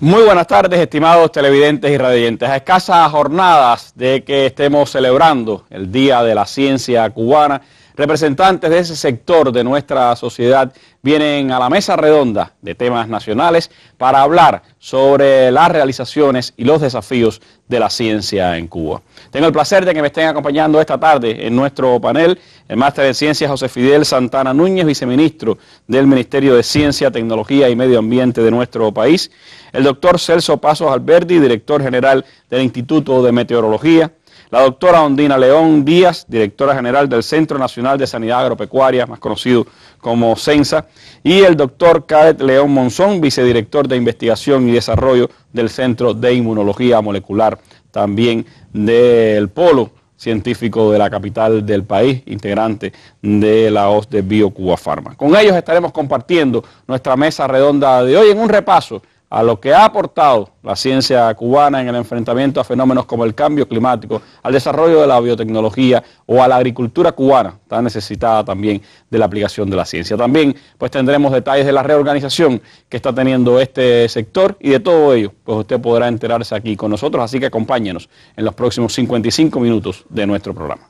Muy buenas tardes, estimados televidentes y radioyentes. A escasas jornadas de que estemos celebrando el Día de la Ciencia Cubana, representantes de ese sector de nuestra sociedad vienen a la mesa redonda de temas nacionales para hablar sobre las realizaciones y los desafíos de la ciencia en Cuba. Tengo el placer de que me estén acompañando esta tarde en nuestro panel el máster en Ciencias José Fidel Santana Núñez, viceministro del Ministerio de Ciencia, Tecnología y Medio Ambiente de nuestro país, el doctor Celso Pasos Alberdi, director general del Instituto de Meteorología, la doctora Ondina León Díaz, directora general del Centro Nacional de Sanidad Agropecuaria, más conocido como CENSA, y el doctor Cadet León Monzón, vicedirector de Investigación y Desarrollo del Centro de Inmunología Molecular, también del Polo Científico de la capital del país, integrante de la OSDE BioCuba Pharma. Con ellos estaremos compartiendo nuestra mesa redonda de hoy en un repaso a lo que ha aportado la ciencia cubana en el enfrentamiento a fenómenos como el cambio climático, al desarrollo de la biotecnología o a la agricultura cubana, tan necesitada también de la aplicación de la ciencia. También pues tendremos detalles de la reorganización que está teniendo este sector y de todo ello pues usted podrá enterarse aquí con nosotros, así que acompáñenos en los próximos 55 minutos de nuestro programa.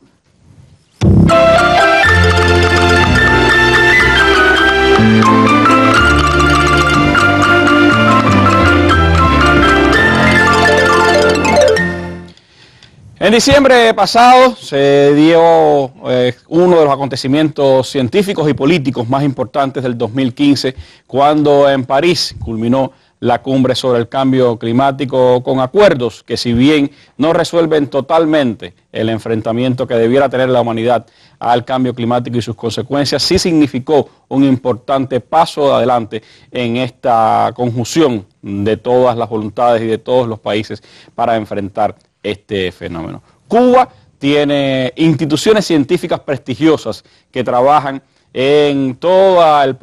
En diciembre pasado se dio uno de los acontecimientos científicos y políticos más importantes del 2015, cuando en París culminó la cumbre sobre el cambio climático con acuerdos que, si bien no resuelven totalmente el enfrentamiento que debiera tener la humanidad al cambio climático y sus consecuencias, sí significó un importante paso adelante en esta conjunción de todas las voluntades y de todos los países para enfrentar este fenómeno. Cuba tiene instituciones científicas prestigiosas que trabajan en todo el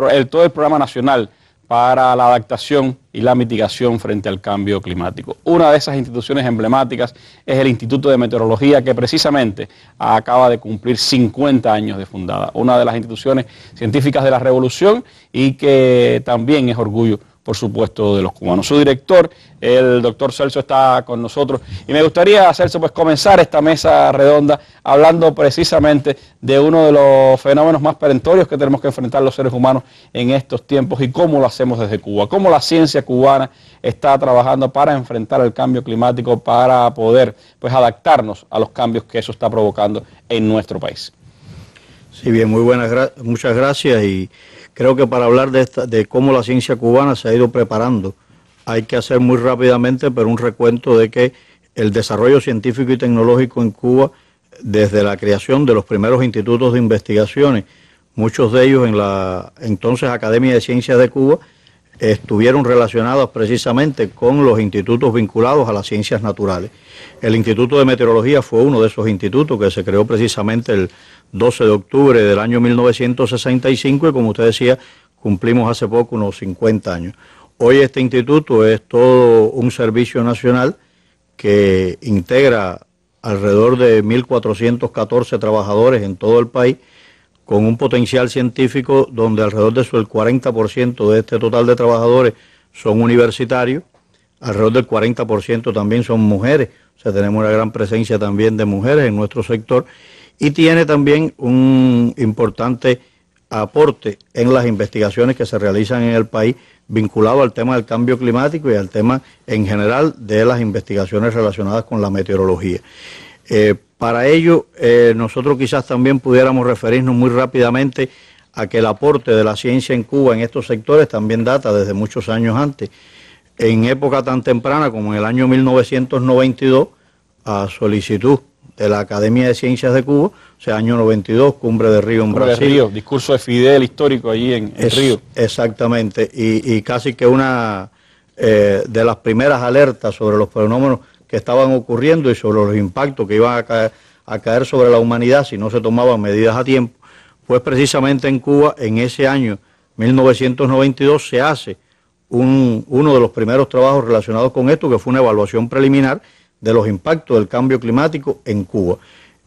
programa nacional para la adaptación y la mitigación frente al cambio climático. Una de esas instituciones emblemáticas es el Instituto de Meteorología, que precisamente acaba de cumplir 50 años de fundada. Una de las instituciones científicas de la revolución y que también es orgullo, por supuesto, de los cubanos. Su director, el doctor Celso, está con nosotros y me gustaría, Celso, pues comenzar esta mesa redonda hablando precisamente de uno de los fenómenos más perentorios que tenemos que enfrentar los seres humanos en estos tiempos y cómo lo hacemos desde Cuba, cómo la ciencia cubana está trabajando para enfrentar el cambio climático, para poder pues adaptarnos a los cambios que eso está provocando en nuestro país. Sí, bien, muchas gracias, y creo que para hablar de cómo la ciencia cubana se ha ido preparando, hay que hacer muy rápidamente, pero un recuento de que el desarrollo científico y tecnológico en Cuba, desde la creación de los primeros institutos de investigaciones, muchos de ellos en la entonces Academia de Ciencias de Cuba, estuvieron relacionados precisamente con los institutos vinculados a las ciencias naturales. El Instituto de Meteorología fue uno de esos institutos que se creó precisamente el 12 de octubre del año 1965 y, como usted decía, cumplimos hace poco unos 50 años. Hoy este instituto es todo un servicio nacional que integra alrededor de 1.414 trabajadores en todo el país, con un potencial científico donde alrededor de el 40% de este total de trabajadores son universitarios, alrededor del 40% también son mujeres, o sea, tenemos una gran presencia también de mujeres en nuestro sector, y tiene también un importante aporte en las investigaciones que se realizan en el país vinculado al tema del cambio climático y al tema en general de las investigaciones relacionadas con la meteorología. Para ello, nosotros quizás también pudiéramos referirnos muy rápidamente a que el aporte de la ciencia en Cuba en estos sectores también data desde muchos años antes. En época tan temprana como en el año 1992, a solicitud de la Academia de Ciencias de Cuba, o sea, año 92, Cumbre de Río en Brasil. De Río, discurso de Fidel histórico allí en Río. Exactamente, y casi que una de las primeras alertas sobre los fenómenos que estaban ocurriendo y sobre los impactos que iban a caer sobre la humanidad si no se tomaban medidas a tiempo, pues precisamente en Cuba, en ese año 1992, se hace uno de los primeros trabajos relacionados con esto, que fue una evaluación preliminar de los impactos del cambio climático en Cuba.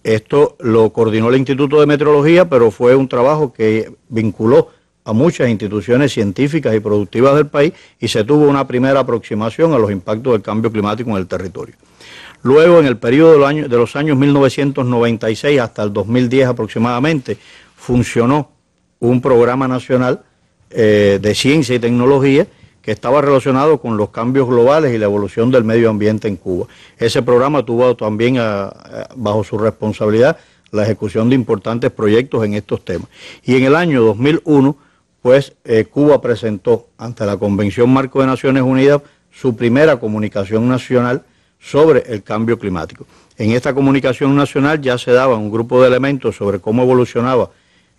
Esto lo coordinó el Instituto de Meteorología, pero fue un trabajo que vinculó a muchas instituciones científicas y productivas del país y se tuvo una primera aproximación a los impactos del cambio climático en el territorio. Luego, en el periodo de los años 1996 hasta el 2010 aproximadamente, funcionó un programa nacional de ciencia y tecnología que estaba relacionado con los cambios globales y la evolución del medio ambiente en Cuba. Ese programa tuvo también bajo su responsabilidad la ejecución de importantes proyectos en estos temas. Y en el año 2001, pues Cuba presentó ante la Convención Marco de Naciones Unidas su primera comunicación nacional sobre el cambio climático. En esta comunicación nacional ya se daba un grupo de elementos sobre cómo evolucionaba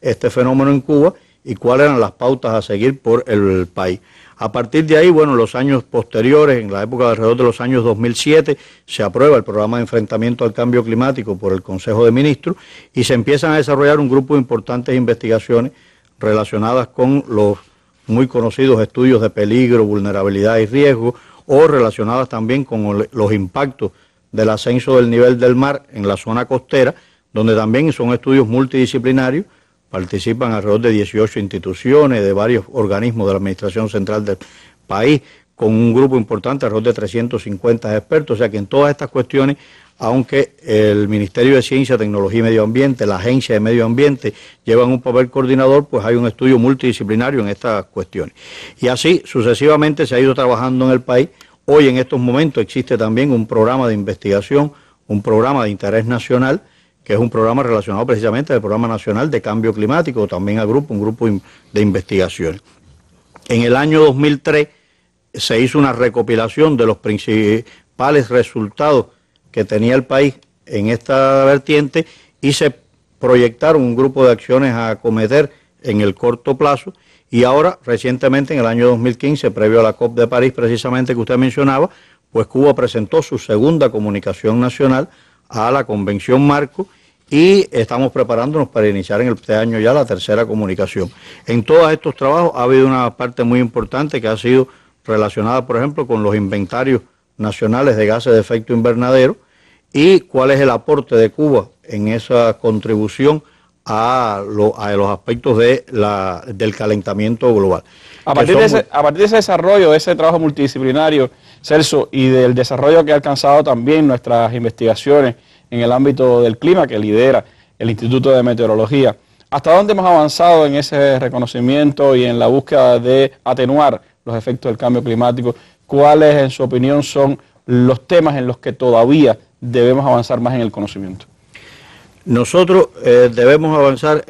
este fenómeno en Cuba y cuáles eran las pautas a seguir por el país. A partir de ahí, bueno, en los años posteriores, en la época de alrededor de los años 2007, se aprueba el programa de enfrentamiento al cambio climático por el Consejo de Ministros y se empiezan a desarrollar un grupo de importantes investigaciones relacionadas con los muy conocidos estudios de peligro, vulnerabilidad y riesgo, o relacionadas también con los impactos del ascenso del nivel del mar en la zona costera, donde también son estudios multidisciplinarios. Participan alrededor de 18 instituciones, de varios organismos de la Administración Central del país, con un grupo importante, alrededor de 350 expertos. O sea que en todas estas cuestiones, aunque el Ministerio de Ciencia, Tecnología y Medio Ambiente, la Agencia de Medio Ambiente, llevan un papel coordinador, pues hay un estudio multidisciplinario en estas cuestiones. Y así sucesivamente se ha ido trabajando en el país. Hoy en estos momentos existe también un programa de investigación, un programa de interés nacional, que es un programa relacionado precisamente al Programa Nacional de Cambio Climático, también al grupo, un grupo de investigación. En el año 2003 se hizo una recopilación de los principales resultados que tenía el país en esta vertiente y se proyectaron un grupo de acciones a acometer en el corto plazo. Y ahora, recientemente, en el año 2015, previo a la COP de París, precisamente que usted mencionaba, pues Cuba presentó su segunda comunicación nacional a la Convención Marco y estamos preparándonos para iniciar en este año ya la tercera comunicación. En todos estos trabajos ha habido una parte muy importante que ha sido relacionada, por ejemplo, con los inventarios nacionales de gases de efecto invernadero y cuál es el aporte de Cuba en esa contribución a los aspectos del calentamiento global. A partir de ese desarrollo, de ese trabajo multidisciplinario, Celso, y del desarrollo que ha alcanzado también nuestras investigaciones en el ámbito del clima que lidera el Instituto de Meteorología, ¿hasta dónde hemos avanzado en ese reconocimiento y en la búsqueda de atenuar los efectos del cambio climático? ¿Cuáles, en su opinión, son los temas en los que todavía debemos avanzar más en el conocimiento? Nosotros debemos avanzar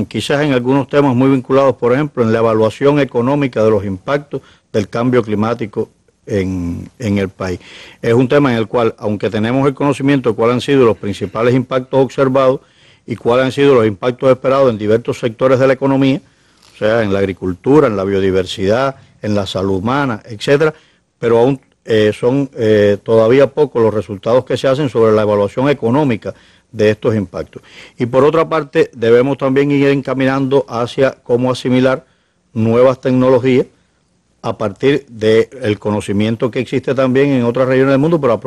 quizás en algunos temas muy vinculados, por ejemplo, en la evaluación económica de los impactos del cambio climático en el país. Es un tema en el cual, aunque tenemos el conocimiento de cuáles han sido los principales impactos observados y cuáles han sido los impactos esperados en diversos sectores de la economía, o sea, en la agricultura, en la biodiversidad, en la salud humana, etcétera, pero aún son todavía pocos los resultados que se hacen sobre la evaluación económica de estos impactos. Y por otra parte, debemos también ir encaminando hacia cómo asimilar nuevas tecnologías a partir del conocimiento que existe también en otras regiones del mundo, pero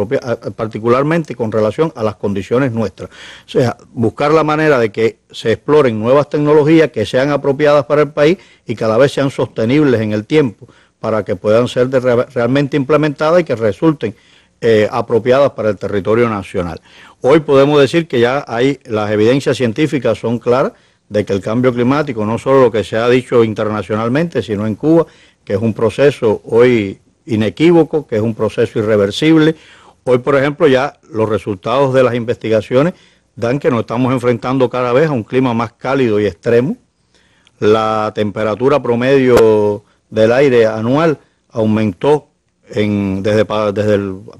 particularmente con relación a las condiciones nuestras. O sea, buscar la manera de que se exploren nuevas tecnologías que sean apropiadas para el país y cada vez sean sostenibles en el tiempo para que puedan ser realmente implementadas y que resulten apropiadas para el territorio nacional. Hoy podemos decir que ya las evidencias científicas son claras de que el cambio climático, no solo lo que se ha dicho internacionalmente, sino en Cuba, que es un proceso hoy inequívoco, que es un proceso irreversible. Hoy, por ejemplo, ya los resultados de las investigaciones dan que nos estamos enfrentando cada vez a un clima más cálido y extremo. La temperatura promedio del aire anual aumentó desde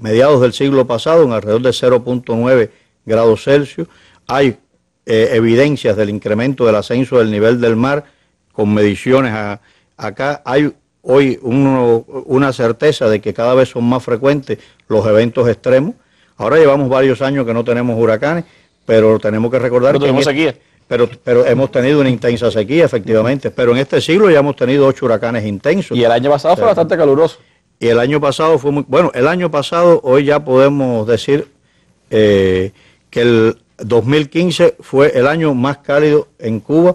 mediados del siglo pasado en alrededor de 0.9 grados Celsius. Hay evidencias del incremento del ascenso del nivel del mar con mediciones acá. Hay hoy una certeza de que cada vez son más frecuentes los eventos extremos. Ahora llevamos varios años que no tenemos huracanes, pero tenemos que recordar que tenemos sequía. Pero hemos tenido una intensa sequía, efectivamente. Pero en este siglo ya hemos tenido 8 huracanes intensos. Y el año pasado fue bastante caluroso. Y el año pasado fue muy... Bueno, el año pasado, hoy ya podemos decir que el 2015 fue el año más cálido en Cuba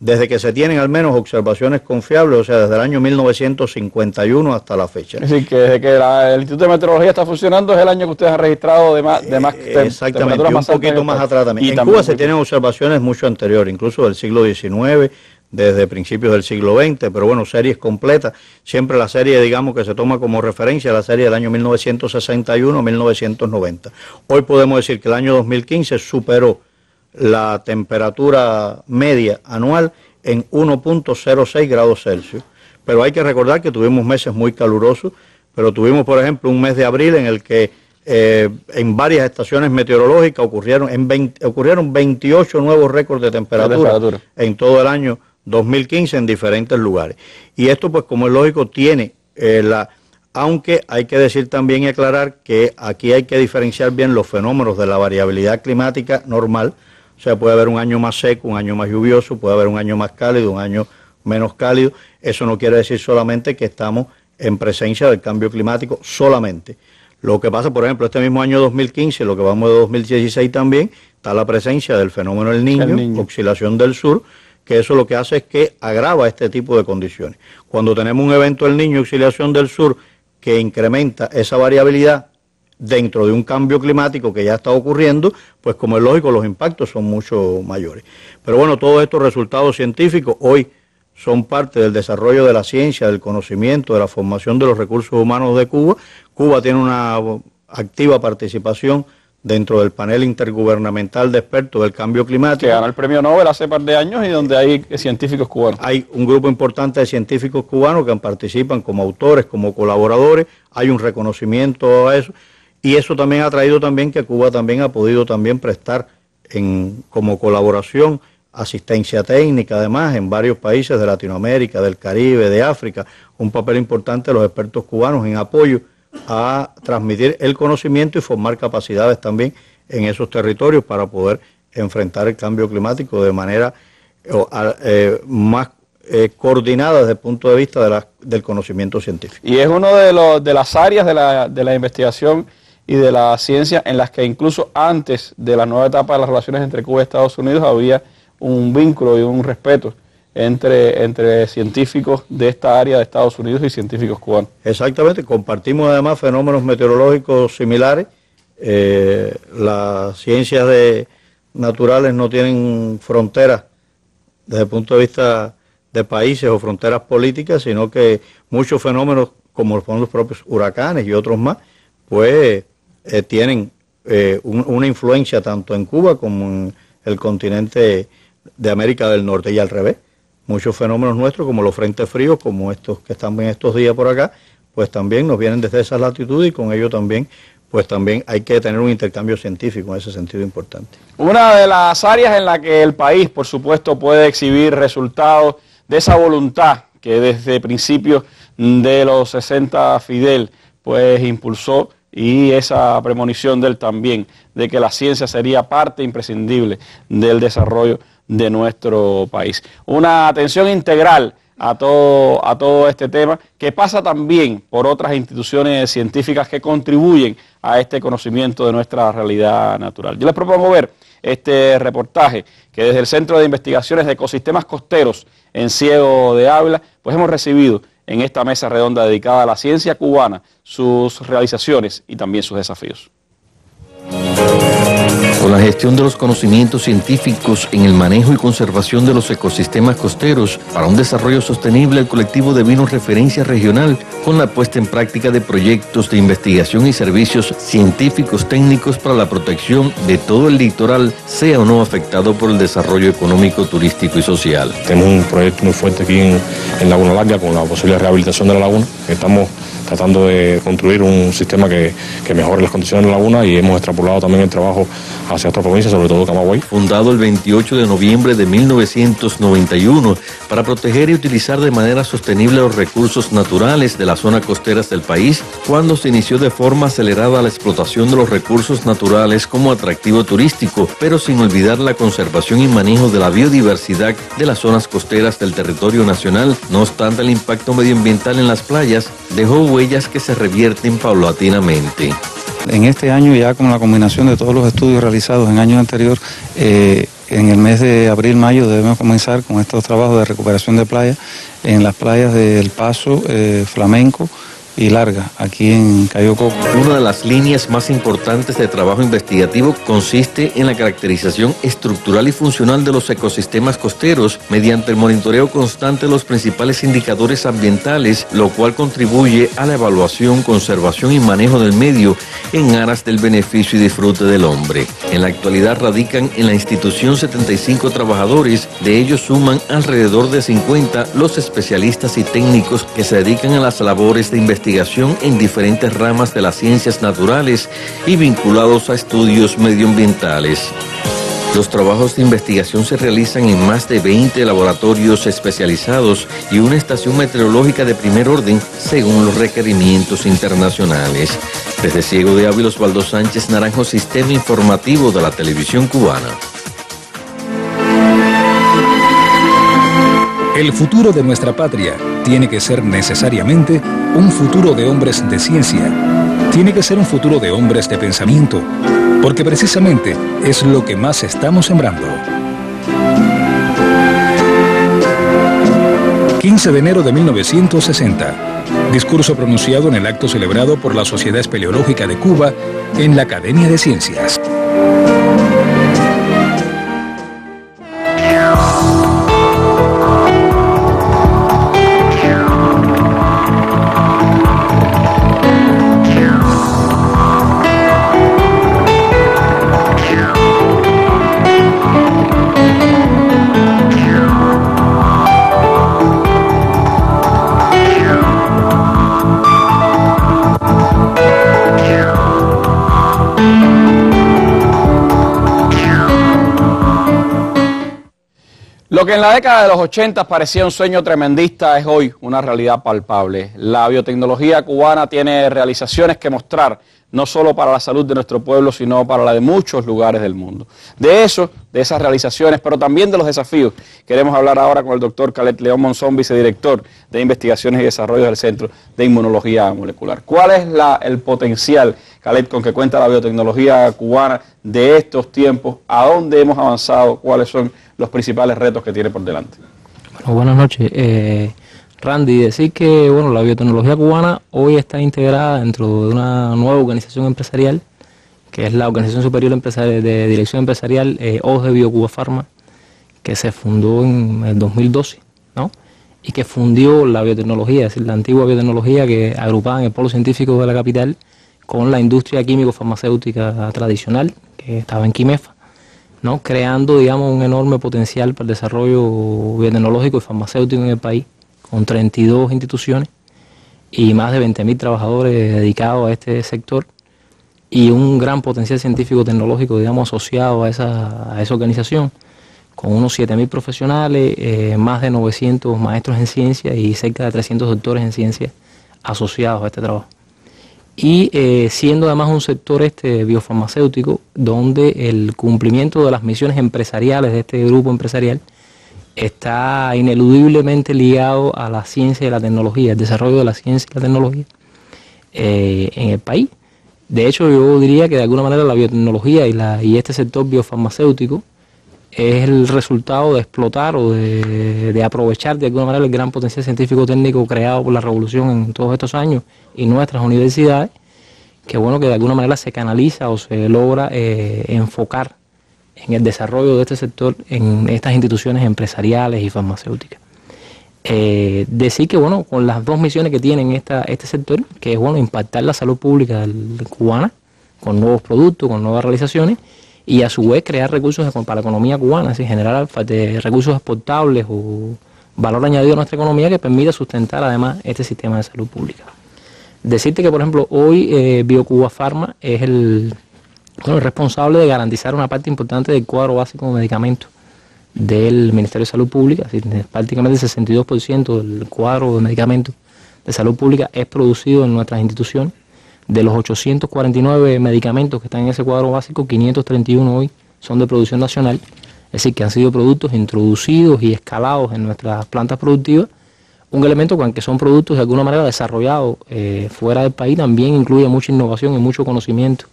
desde que se tienen al menos observaciones confiables, o sea, desde el año 1951 hasta la fecha. Es decir, que desde que el Instituto de Meteorología está funcionando es el año que ustedes han registrado de más exactamente, un poquito más atrás también. En Cuba se tienen observaciones mucho anteriores, incluso del siglo XIX, desde principios del siglo XX, pero bueno, series completas. Siempre la serie, digamos, que se toma como referencia, la serie del año 1961-1990. Hoy podemos decir que el año 2015 superó la temperatura media anual en 1.06 grados Celsius. Pero hay que recordar que tuvimos meses muy calurosos, pero tuvimos, por ejemplo, un mes de abril en el que en varias estaciones meteorológicas ocurrieron 28 nuevos récords de temperatura en todo el año 2015 en diferentes lugares. Y esto, pues como es lógico, tiene aunque hay que decir también y aclarar que aquí hay que diferenciar bien los fenómenos de la variabilidad climática normal. O sea, puede haber un año más seco, un año más lluvioso, puede haber un año más cálido, un año menos cálido. Eso no quiere decir solamente que estamos en presencia del cambio climático solamente. Lo que pasa, por ejemplo, este mismo año 2015, lo que vamos de 2016 también, está la presencia del fenómeno del Niño, oscilación del sur, que eso lo que hace es que agrava este tipo de condiciones. Cuando tenemos un evento del Niño, oscilación del sur, que incrementa esa variabilidad dentro de un cambio climático que ya está ocurriendo, pues como es lógico, los impactos son mucho mayores. Pero bueno, todos estos resultados científicos hoy son parte del desarrollo de la ciencia, del conocimiento, de la formación de los recursos humanos de Cuba. Cuba tiene una activa participación dentro del panel intergubernamental de expertos del cambio climático. Que ganó el premio Nobel hace par de años y donde hay científicos cubanos. Hay un grupo importante de científicos cubanos que participan como autores, como colaboradores, hay un reconocimiento a eso, y eso también ha traído también que Cuba también ha podido también prestar como colaboración asistencia técnica, además, en varios países de Latinoamérica, del Caribe, de África, un papel importante de los expertos cubanos en apoyo a transmitir el conocimiento y formar capacidades también en esos territorios para poder enfrentar el cambio climático de manera más coordinada desde el punto de vista del conocimiento científico. Y es uno de las áreas de la investigación y de la ciencia en las que incluso antes de la nueva etapa de las relaciones entre Cuba y Estados Unidos había un vínculo y un respeto entre científicos de esta área de Estados Unidos y científicos cubanos. Exactamente, compartimos además fenómenos meteorológicos similares. Las ciencias naturales no tienen fronteras desde el punto de vista de países o fronteras políticas, sino que muchos fenómenos, como son los propios huracanes y otros más, pues tienen una influencia tanto en Cuba como en el continente de América del Norte y al revés. Muchos fenómenos nuestros, como los frentes fríos, como estos que están en estos días por acá, pues también nos vienen desde esas latitudes y con ello también, pues también hay que tener un intercambio científico en ese sentido importante. Una de las áreas en la que el país, por supuesto, puede exhibir resultados de esa voluntad que desde principios de los 60 Fidel, pues impulsó, y esa premonición de él también, de que la ciencia sería parte imprescindible del desarrollo de nuestro país. Una atención integral a todo este tema, que pasa también por otras instituciones científicas que contribuyen a este conocimiento de nuestra realidad natural. Yo les propongo ver este reportaje que desde el Centro de Investigaciones de Ecosistemas Costeros en Ciego de Ávila, pues hemos recibido en esta mesa redonda dedicada a la ciencia cubana, sus realizaciones y también sus desafíos. Con la gestión de los conocimientos científicos en el manejo y conservación de los ecosistemas costeros para un desarrollo sostenible, el colectivo devino referencia regional con la puesta en práctica de proyectos de investigación y servicios científicos técnicos para la protección de todo el litoral, sea o no afectado por el desarrollo económico, turístico y social. Tenemos un proyecto muy fuerte aquí en Laguna Larga con la posible rehabilitación de la laguna. Estamos tratando de construir un sistema que mejore las condiciones de la laguna y hemos extrapolado también el trabajo hacia otras provincias, sobre todo Camagüey. Fundado el 28 de noviembre de 1991 para proteger y utilizar de manera sostenible los recursos naturales de las zonas costeras del país, cuando se inició de forma acelerada la explotación de los recursos naturales como atractivo turístico, pero sin olvidar la conservación y manejo de la biodiversidad de las zonas costeras del territorio nacional. No obstante, el impacto medioambiental en las playas dejó huella huellas que se revierten paulatinamente. En este año, ya con la combinación de todos los estudios realizados en años anteriores, en el mes de abril-mayo debemos comenzar con estos trabajos de recuperación de playa en las playas de El Paso, Flamenco y Larga, aquí en Cayo Coco. Una de las líneas más importantes de trabajo investigativo consiste en la caracterización estructural y funcional de los ecosistemas costeros mediante el monitoreo constante de los principales indicadores ambientales, lo cual contribuye a la evaluación, conservación y manejo del medio en aras del beneficio y disfrute del hombre. En la actualidad radican en la institución 75 trabajadores, de ellos suman alrededor de 50 los especialistas y técnicos que se dedican a las labores de investigación en diferentes ramas de las ciencias naturales y vinculados a estudios medioambientales. Los trabajos de investigación se realizan en más de 20 laboratorios especializados y una estación meteorológica de primer orden según los requerimientos internacionales. Desde Ciego de Ávila, Osvaldo Sánchez Naranjo, Sistema Informativo de la Televisión Cubana. El futuro de nuestra patria tiene que ser necesariamente un futuro de hombres de ciencia. Tiene que ser un futuro de hombres de pensamiento, porque precisamente es lo que más estamos sembrando. 15 de enero de 1960. Discurso pronunciado en el acto celebrado por la Sociedad Espeleológica de Cuba en la Academia de Ciencias. Lo que en la década de los 80 parecía un sueño tremendista es hoy una realidad palpable. La biotecnología cubana tiene realizaciones que mostrar, no solo para la salud de nuestro pueblo, sino para la de muchos lugares del mundo. De eso, de esas realizaciones, pero también de los desafíos, queremos hablar ahora con el doctor Khaled León Monzón, vicedirector de Investigaciones y Desarrollo del Centro de Inmunología Molecular. ¿Cuál es el potencial, Khaled, con que cuenta la biotecnología cubana de estos tiempos? ¿A dónde hemos avanzado? ¿Cuáles son los principales retos que tiene por delante? Bueno, buenas noches. Randy, decir que la biotecnología cubana hoy está integrada dentro de una nueva organización empresarial, que es la Organización Superior de Dirección Empresarial OGE Biocuba Pharma, que se fundó en el 2012, ¿no? Y que fundió la biotecnología, es decir, la antigua biotecnología que agrupaba en el polo científico de la capital con la industria químico-farmacéutica tradicional, que estaba en Quimefa, ¿no? Creando, digamos, un enorme potencial para el desarrollo biotecnológico y farmacéutico en el país, con 32 instituciones y más de 20.000 trabajadores dedicados a este sector y un gran potencial científico-tecnológico, digamos, asociado a esa organización, con unos 7.000 profesionales, más de 900 maestros en ciencia y cerca de 300 doctores en ciencia asociados a este trabajo. Y siendo además un sector biofarmacéutico donde el cumplimiento de las misiones empresariales de este grupo empresarial está ineludiblemente ligado a la ciencia y la tecnología, el desarrollo de la ciencia y la tecnología en el país. De hecho, yo diría que de alguna manera la biotecnología y este sector biofarmacéutico es el resultado de explotar o de aprovechar de alguna manera el gran potencial científico-técnico creado por la revolución en todos estos años y nuestras universidades, que que de alguna manera se canaliza o se logra enfocar en el desarrollo de este sector en estas instituciones empresariales y farmacéuticas. Decir que con las dos misiones que tienen este sector, que es impactar la salud pública cubana con nuevos productos, con nuevas realizaciones, y a su vez crear recursos para la economía cubana, así generar recursos exportables o valor añadido a nuestra economía que permita sustentar además este sistema de salud pública. Decirte que, por ejemplo, hoy Biocuba Pharma es el responsable de garantizar una parte importante del cuadro básico de medicamentos del Ministerio de Salud Pública, así, prácticamente el 62% del cuadro de medicamentos de salud pública es producido en nuestras instituciones. De los 849 medicamentos que están en ese cuadro básico, 531 hoy son de producción nacional, es decir, que han sido productos introducidos y escalados en nuestras plantas productivas, Un elemento con el que son productos de alguna manera desarrollados fuera del país también incluye mucha innovación y mucho conocimiento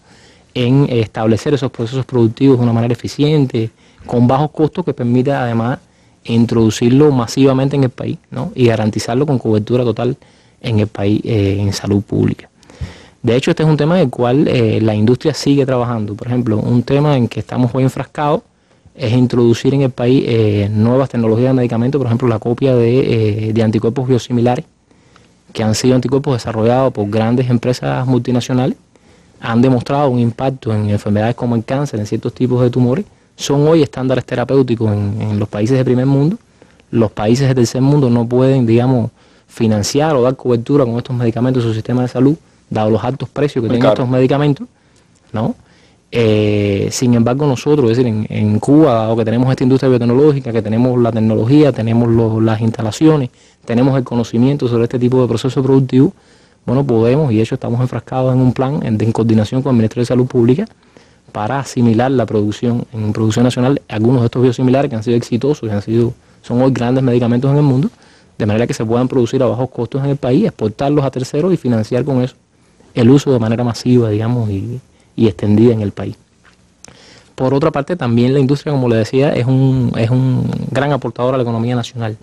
en establecer esos procesos productivos de una manera eficiente, con bajos costos, que permita además introducirlo masivamente en el país, ¿no? Y garantizarlo con cobertura total en el país en salud pública. De hecho, este es un tema en el cual la industria sigue trabajando. Por ejemplo, un tema en que estamos hoy enfrascados es introducir en el país nuevas tecnologías de medicamentos, por ejemplo, la copia de anticuerpos biosimilares, que han sido anticuerpos desarrollados por grandes empresas multinacionales, han demostrado un impacto en enfermedades como el cáncer, en ciertos tipos de tumores, son hoy estándares terapéuticos en los países de primer mundo. Los países de tercer mundo no pueden, digamos, financiar o dar cobertura con estos medicamentos a su sistema de salud, dado los altos precios que tienen estos medicamentos, ¿no? Sin embargo, nosotros, es decir, en Cuba, dado que tenemos esta industria biotecnológica, que tenemos la tecnología, tenemos las instalaciones, tenemos el conocimiento sobre este tipo de proceso productivo, bueno, podemos, y de hecho estamos enfrascados en un plan en coordinación con el Ministerio de Salud Pública para asimilar la producción, en producción nacional, algunos de estos biosimilares que han sido exitosos y son hoy grandes medicamentos en el mundo, de manera que se puedan producir a bajos costos en el país, exportarlos a terceros y financiar con eso el uso de manera masiva, digamos, y extendida en el país. Por otra parte, también la industria, como le decía, es un gran aportador a la economía nacional.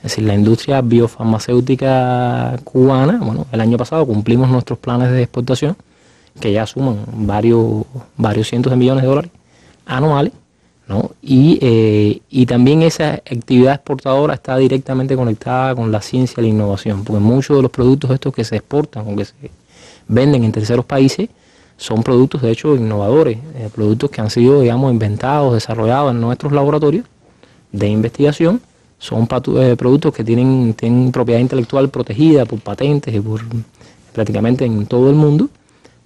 Es decir, la industria biofarmacéutica cubana, bueno, el año pasado cumplimos nuestros planes de exportación, que ya suman varios cientos de millones de dólares anuales, ¿no? Y también esa actividad exportadora está directamente conectada con la ciencia y la innovación, porque muchos de los productos estos que se exportan o que se venden en terceros países son productos de hecho innovadores, productos que han sido, digamos, inventados, desarrollados en nuestros laboratorios de investigación. Son productos que tienen propiedad intelectual protegida por patentes y por prácticamente en todo el mundo,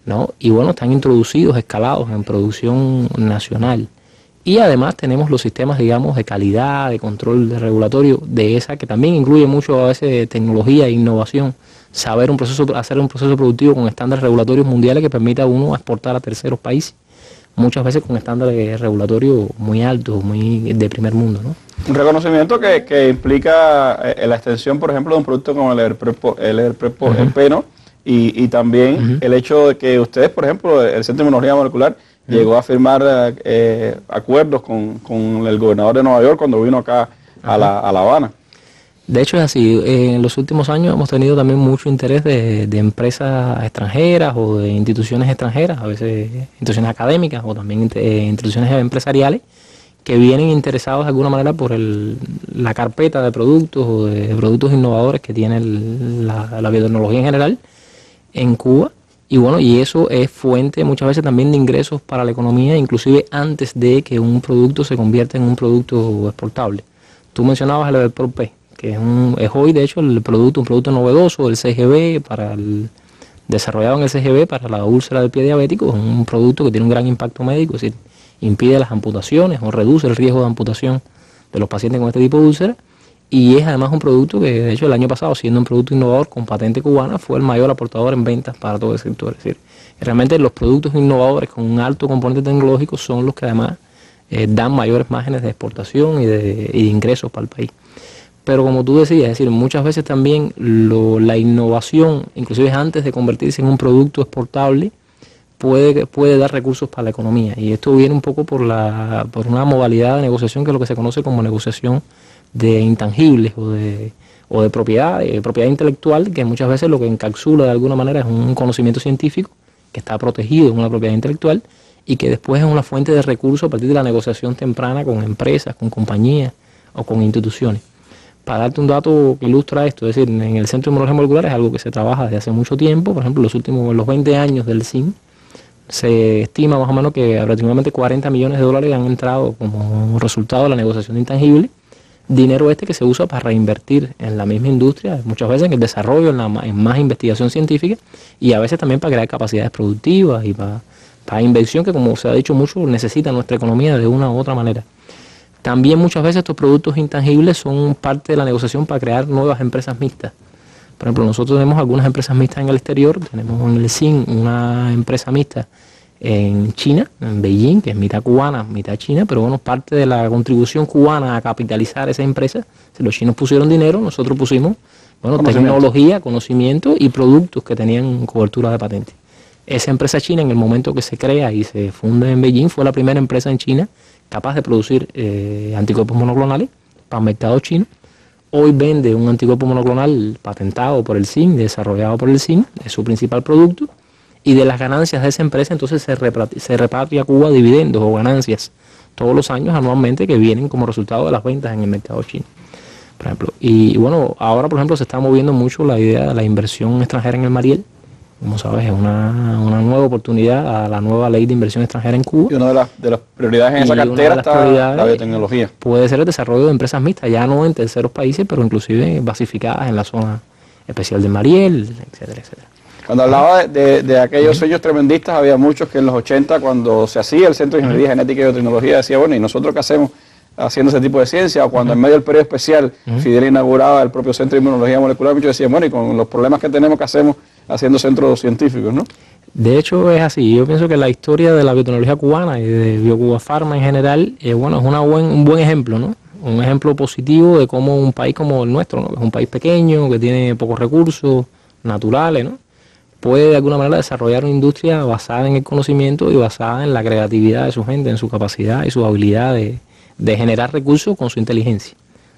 ¿no? Y bueno, están introducidos, escalados en producción nacional. Y además tenemos los sistemas, digamos, de calidad, de control regulatorio de esa, que también incluye mucho a veces tecnología e innovación, hacer un proceso productivo con estándares regulatorios mundiales que permita a uno exportar a terceros países, muchas veces con estándares regulatorios muy altos, muy de primer mundo, ¿no? Un reconocimiento que implica la extensión, por ejemplo, de un producto como el ERP, ¿no? Y también el hecho de que ustedes, por ejemplo, el Centro de Inmunología Molecular llegó a firmar acuerdos con el gobernador de Nueva York cuando vino acá a La Habana. De hecho es así, en los últimos años hemos tenido también mucho interés de empresas extranjeras o de instituciones extranjeras, a veces instituciones académicas o también instituciones empresariales, que vienen interesados de alguna manera por la carpeta de productos o de productos innovadores que tiene la biotecnología en general en Cuba. Y bueno, y eso es fuente muchas veces también de ingresos para la economía, inclusive antes de que un producto se convierta en un producto exportable. Tú mencionabas el Everpro-P, que es hoy de hecho un producto novedoso, el CGB, desarrollado en el CGB para la úlcera del pie diabético. Es un producto que tiene un gran impacto médico, es decir, impide las amputaciones o reduce el riesgo de amputación de los pacientes con este tipo de úlcera. Y es además un producto que, de hecho, el año pasado, siendo un producto innovador con patente cubana, fue el mayor aportador en ventas para todo el sector. Es decir, realmente los productos innovadores con un alto componente tecnológico son los que además dan mayores márgenes de exportación y de ingresos para el país. Pero como tú decías, es decir, muchas veces también la innovación, inclusive antes de convertirse en un producto exportable, puede dar recursos para la economía. Y esto viene un poco por una modalidad de negociación que es lo que se conoce como negociación de intangibles o de propiedad intelectual, que muchas veces lo que encapsula de alguna manera es un conocimiento científico que está protegido en una propiedad intelectual y que después es una fuente de recursos a partir de la negociación temprana con empresas, con compañías o con instituciones. Para darte un dato que ilustra esto, es decir, en el Centro de Inmunología Molecular es algo que se trabaja desde hace mucho tiempo. Por ejemplo, los 20 años del CIN, se estima más o menos que aproximadamente 40 millones de dólares han entrado como resultado de la negociación de intangibles. Dinero que se usa para reinvertir en la misma industria, muchas veces en el desarrollo, en más investigación científica y a veces también para crear capacidades productivas y para inversión que, como se ha dicho mucho, necesita nuestra economía de una u otra manera. También muchas veces estos productos intangibles son parte de la negociación para crear nuevas empresas mixtas. Por ejemplo, nosotros tenemos algunas empresas mixtas en el exterior, tenemos en el CIN una empresa mixta en China, en Beijing, que es mitad cubana, mitad china, pero bueno, parte de la contribución cubana a capitalizar esa empresa, si los chinos pusieron dinero, nosotros pusimos, bueno, tecnología, conocimiento y productos que tenían cobertura de patente. Esa empresa china, en el momento que se crea y se funda en Beijing, fue la primera empresa en China capaz de producir anticuerpos monoclonales para el mercado chino. Hoy vende un anticuerpo monoclonal patentado por el CIN, desarrollado por el CIN, es su principal producto, y de las ganancias de esa empresa entonces se repatria a Cuba dividendos o ganancias todos los años anualmente que vienen como resultado de las ventas en el mercado chino, por ejemplo. Y bueno, ahora por ejemplo se está moviendo mucho la idea de la inversión extranjera en el Mariel. Como sabes, es una nueva oportunidad a la nueva ley de inversión extranjera en Cuba. Y una de las prioridades en esa cartera está la biotecnología. Puede ser el desarrollo de empresas mixtas, ya no en terceros países, pero inclusive basificadas en la zona especial del Mariel, etcétera, etcétera. Cuando hablaba de aquellos sueños tremendistas, había muchos que en los 80, cuando se hacía el Centro de Ingeniería Genética y Biotecnología, decía, bueno, ¿y nosotros qué hacemos haciendo ese tipo de ciencia? O cuando en medio del periodo especial Fidel inauguraba el propio Centro de Inmunología Molecular, muchos decían, bueno, y con los problemas que tenemos, ¿qué hacemos haciendo centros científicos, no? De hecho es así. Yo pienso que la historia de la biotecnología cubana y de BioCuba Pharma en general, bueno, es un buen ejemplo, ¿no? Un ejemplo positivo de cómo un país como el nuestro, ¿no? Que es un país pequeño, que tiene pocos recursos naturales, ¿no? Puede de alguna manera desarrollar una industria basada en el conocimiento y basada en la creatividad de su gente, en su capacidad y su habilidad de generar recursos con su inteligencia,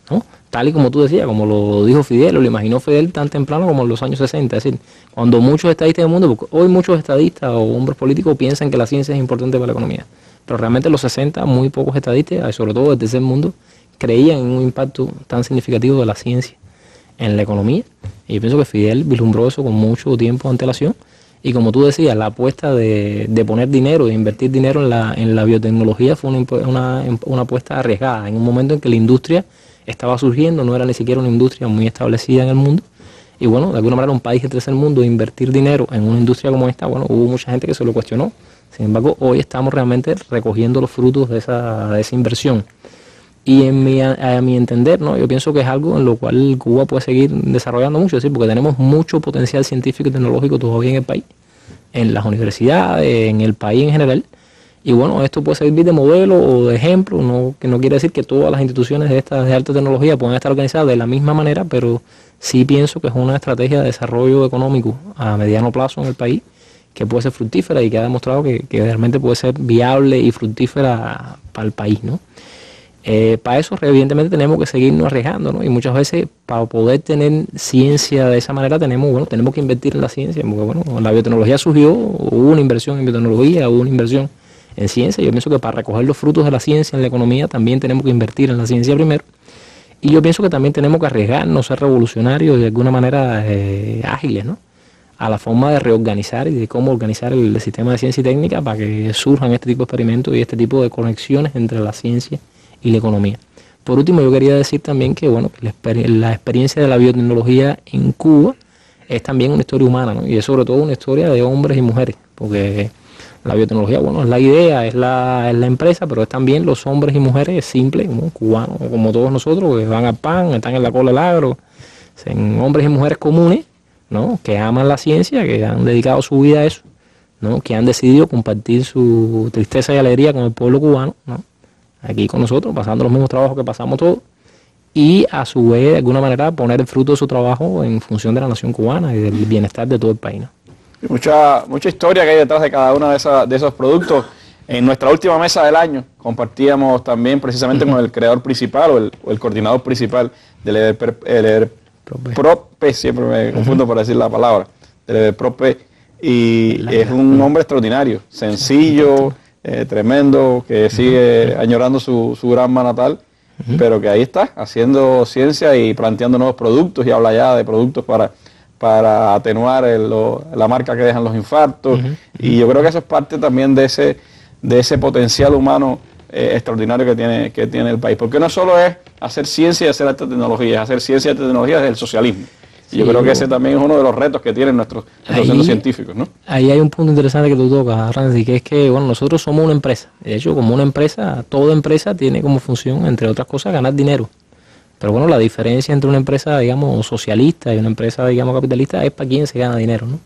¿no? Tal y como tú decías, como lo dijo Fidel, o lo imaginó Fidel tan temprano como en los años 60. Es decir, cuando muchos estadistas del mundo, porque hoy muchos estadistas o hombres políticos piensan que la ciencia es importante para la economía, pero realmente en los 60 muy pocos estadistas, sobre todo del tercer mundo, creían en un impacto tan significativo de la ciencia en la economía. Y yo pienso que Fidel vislumbró eso con mucho tiempo de antelación. Y como tú decías, la apuesta de poner dinero, de invertir dinero en la biotecnología fue una apuesta arriesgada, en un momento en que la industria estaba surgiendo, no era ni siquiera una industria muy establecida en el mundo. Y bueno, de alguna manera un país de tercer mundo, invertir dinero en una industria como esta, bueno, hubo mucha gente que se lo cuestionó. Sin embargo, hoy estamos realmente recogiendo los frutos de esa inversión. Y a mi entender, ¿no? Yo pienso que es algo en lo cual Cuba puede seguir desarrollando mucho, es decir, porque tenemos mucho potencial científico y tecnológico todavía en el país, en las universidades, en el país en general. Y bueno, esto puede servir de modelo o de ejemplo, que no quiere decir que todas las instituciones de alta tecnología puedan estar organizadas de la misma manera, pero sí pienso que es una estrategia de desarrollo económico a mediano plazo en el país que puede ser fructífera y que ha demostrado que realmente puede ser viable y fructífera para el país, ¿no? Para eso evidentemente tenemos que seguirnos arriesgando, ¿no? Y muchas veces para poder tener ciencia de esa manera tenemos que invertir en la ciencia, porque bueno, la biotecnología surgió, hubo una inversión en biotecnología, hubo una inversión en ciencia. Yo pienso que para recoger los frutos de la ciencia en la economía también tenemos que invertir en la ciencia primero. Y yo pienso que también tenemos que arriesgarnos, ser revolucionarios de alguna manera ágiles, ¿no? A la forma de reorganizar y de cómo organizar el sistema de ciencia y técnica para que surjan este tipo de experimentos y este tipo de conexiones entre la ciencia y la economía. Por último, yo quería decir también que bueno, la experiencia de la biotecnología en Cuba es también una historia humana, ¿no? Y es sobre todo una historia de hombres y mujeres, porque la biotecnología, bueno, es la idea, es la empresa, pero es también los hombres y mujeres simples, como cubanos, como todos nosotros, que van al pan, están en la cola del agro, son hombres y mujeres comunes, ¿no? Que aman la ciencia, que han dedicado su vida a eso, ¿no? Que han decidido compartir su tristeza y alegría con el pueblo cubano, ¿no? Aquí con nosotros, pasando los mismos trabajos que pasamos todos, y a su vez, de alguna manera, poner el fruto de su trabajo en función de la nación cubana y del bienestar de todo el país, ¿no? Mucha historia que hay detrás de cada uno de esos productos. En nuestra última mesa del año compartíamos también precisamente con el creador principal o el coordinador principal del EDERPROPE, siempre me confundo para decir la palabra, del EDERPROPE, y es un hombre extraordinario, sencillo, tremendo, que sigue añorando su Granma natal, pero que ahí está, haciendo ciencia y planteando nuevos productos, y habla ya de productos para atenuar la marca que dejan los infartos, y yo creo que eso es parte también de ese potencial humano extraordinario que tiene el país, porque no solo es hacer ciencia y hacer alta tecnología, es hacer ciencia y alta tecnología desde el socialismo. Sí, yo creo que ese también es uno de los retos que tienen nuestros centros científicos, ¿no? Ahí hay un punto interesante que tú tocas, Randy, que es que bueno, nosotros somos una empresa. De hecho, como una empresa, toda empresa tiene como función, entre otras cosas, ganar dinero. Pero bueno, la diferencia entre una empresa, digamos, socialista y una empresa, digamos, capitalista es para quién se gana dinero, ¿no?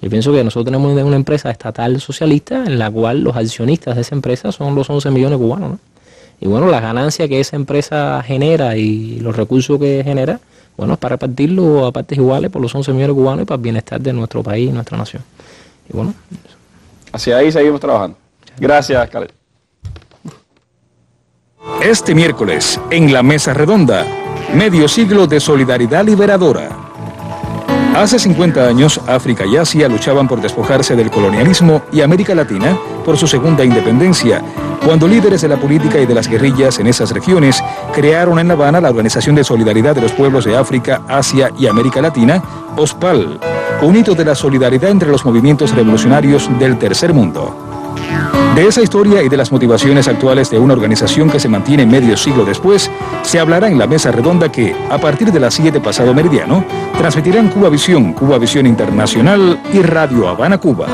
Yo pienso que nosotros tenemos una empresa estatal socialista en la cual los accionistas de esa empresa son los 11 millones cubanos, ¿no? Y bueno, la ganancia que esa empresa genera y los recursos que genera, bueno, es para repartirlo a partes iguales por los 11 millones cubanos y para el bienestar de nuestro país y nuestra nación. Y bueno, hacia ahí seguimos trabajando. Gracias, Khaled. Este miércoles, en la Mesa Redonda, medio siglo de solidaridad liberadora. Hace 50 años, África y Asia luchaban por despojarse del colonialismo y América Latina por su segunda independencia, cuando líderes de la política y de las guerrillas en esas regiones crearon en La Habana la Organización de Solidaridad de los Pueblos de África, Asia y América Latina, OSPAL, un hito de la solidaridad entre los movimientos revolucionarios del tercer mundo. De esa historia y de las motivaciones actuales de una organización que se mantiene medio siglo después, se hablará en la Mesa Redonda que, a partir de las 7 pasado meridiano, transmitirán Cuba Visión Internacional y Radio Habana Cuba.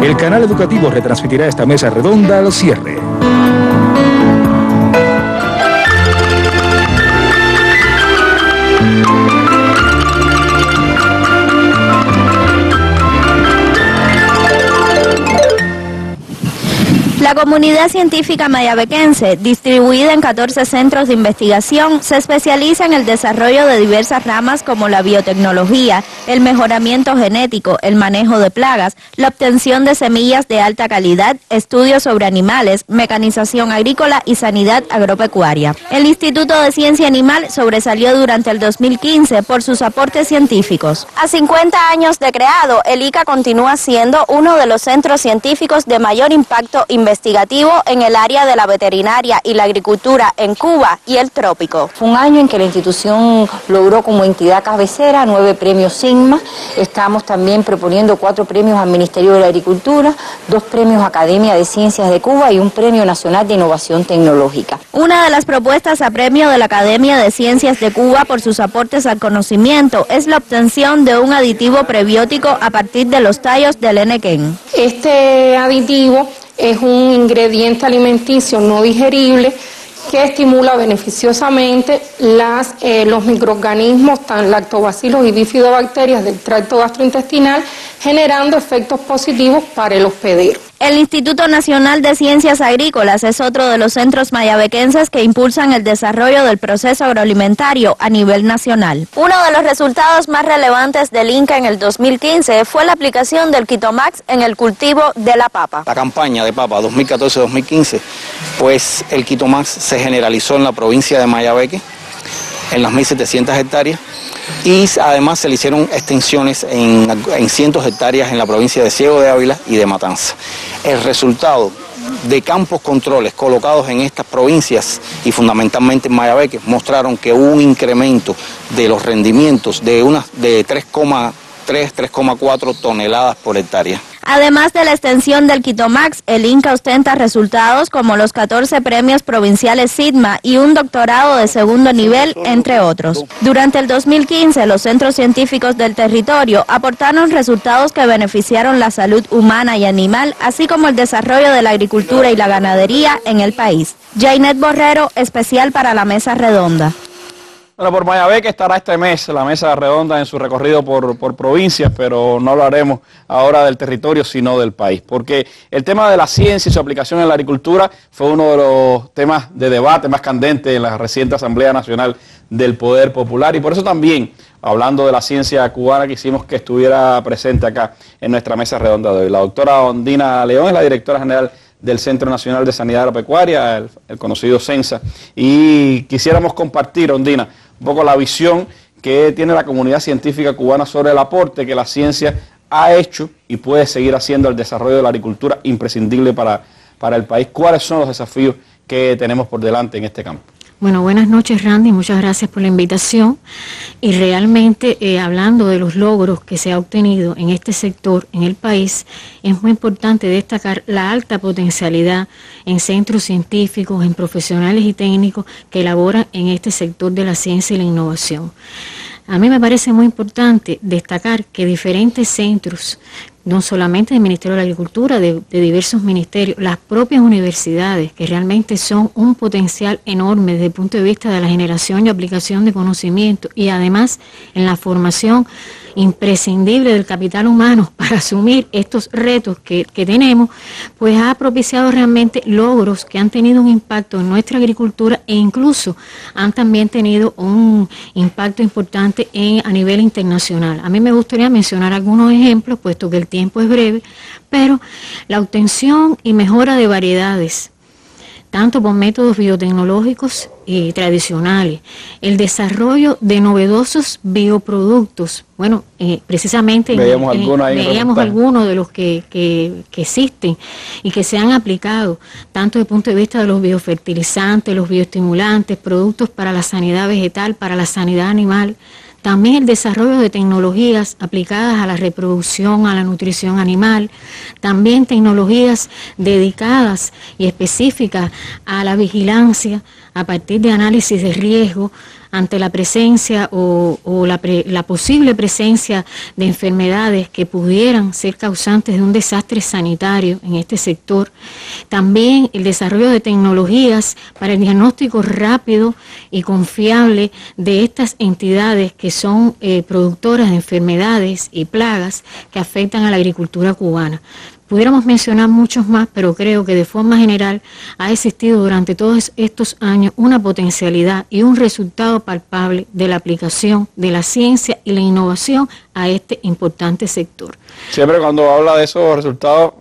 El canal educativo retransmitirá esta Mesa Redonda al cierre. La comunidad científica mayabequense, distribuida en 14 centros de investigación, se especializa en el desarrollo de diversas ramas como la biotecnología, el mejoramiento genético, el manejo de plagas, la obtención de semillas de alta calidad, estudios sobre animales, mecanización agrícola y sanidad agropecuaria. El Instituto de Ciencia Animal sobresalió durante el 2015 por sus aportes científicos. A 50 años de creado, el ICA continúa siendo uno de los centros científicos de mayor impacto investigativo en el área de la veterinaria y la agricultura en Cuba y el trópico. Fue un año en que la institución logró como entidad cabecera 9 premios Sigma. Estamos también proponiendo 4 premios al Ministerio de la Agricultura, 2 premios Academia de Ciencias de Cuba y un premio nacional de innovación tecnológica. Una de las propuestas a premio de la Academia de Ciencias de Cuba por sus aportes al conocimiento es la obtención de un aditivo prebiótico a partir de los tallos del enequén. Este aditivo es un ingrediente alimenticio no digerible que estimula beneficiosamente los microorganismos, tan lactobacilos y bifidobacterias del tracto gastrointestinal, generando efectos positivos para el hospedero. El Instituto Nacional de Ciencias Agrícolas es otro de los centros mayabequenses que impulsan el desarrollo del proceso agroalimentario a nivel nacional. Uno de los resultados más relevantes del INCA en el 2015 fue la aplicación del Quitomax en el cultivo de la papa. La campaña de papa 2014-2015, pues el Quitomax se generalizó en la provincia de Mayabeque, en las 1.700 hectáreas, y además se le hicieron extensiones en cientos de hectáreas en la provincia de Ciego de Ávila y de Matanza. El resultado de campos controles colocados en estas provincias y fundamentalmente en Mayabeque mostraron que hubo un incremento de los rendimientos de 3,4 toneladas por hectárea. Además de la extensión del Quitomax, el INCA ostenta resultados como los 14 premios provinciales SIGMA y un doctorado de segundo nivel, entre otros. Durante el 2015, los centros científicos del territorio aportaron resultados que beneficiaron la salud humana y animal, así como el desarrollo de la agricultura y la ganadería en el país. Jainet Borrero, especial para la Mesa Redonda. Bueno, por Mayabeque estará este mes la Mesa Redonda en su recorrido por provincias, pero no hablaremos ahora del territorio, sino del país, porque el tema de la ciencia y su aplicación en la agricultura fue uno de los temas de debate más candentes en la reciente Asamblea Nacional del Poder Popular, y por eso también, hablando de la ciencia cubana, quisimos que estuviera presente acá en nuestra Mesa Redonda de hoy. La doctora Ondina León es la directora general del Centro Nacional de Sanidad Agropecuaria, el conocido CENSA, y quisiéramos compartir, Ondina, un poco la visión que tiene la comunidad científica cubana sobre el aporte que la ciencia ha hecho y puede seguir haciendo al desarrollo de la agricultura imprescindible para el país. ¿Cuáles son los desafíos que tenemos por delante en este campo? Bueno, buenas noches, Randy, muchas gracias por la invitación. Y realmente, hablando de los logros que se ha obtenido en este sector, en el país, es muy importante destacar la alta potencialidad en centros científicos, en profesionales y técnicos que elaboran en este sector de la ciencia y la innovación. A mí me parece muy importante destacar que diferentes centros, no solamente del Ministerio de la Agricultura, de diversos ministerios, las propias universidades, que realmente son un potencial enorme desde el punto de vista de la generación y aplicación de conocimiento y además en la formación imprescindible del capital humano para asumir estos retos que tenemos, pues ha propiciado realmente logros que han tenido un impacto en nuestra agricultura e incluso han también tenido un impacto importante a nivel internacional. A mí me gustaría mencionar algunos ejemplos, puesto que el tiempo es breve, pero la obtención y mejora de variedades, tanto por métodos biotecnológicos y tradicionales, el desarrollo de novedosos bioproductos. Bueno, precisamente veíamos algunos de los que existen y que se han aplicado, tanto desde el punto de vista de los biofertilizantes, los bioestimulantes, productos para la sanidad vegetal, para la sanidad animal. También el desarrollo de tecnologías aplicadas a la reproducción, a la nutrición animal, también tecnologías dedicadas y específicas a la vigilancia a partir de análisis de riesgo ante la presencia o la posible presencia de enfermedades que pudieran ser causantes de un desastre sanitario en este sector. También el desarrollo de tecnologías para el diagnóstico rápido y confiable de estas entidades que son productoras de enfermedades y plagas que afectan a la agricultura cubana. Pudiéramos mencionar muchos más, pero creo que de forma general ha existido durante todos estos años una potencialidad y un resultado palpable de la aplicación de la ciencia y la innovación a este importante sector. Siempre cuando habla de esos resultados,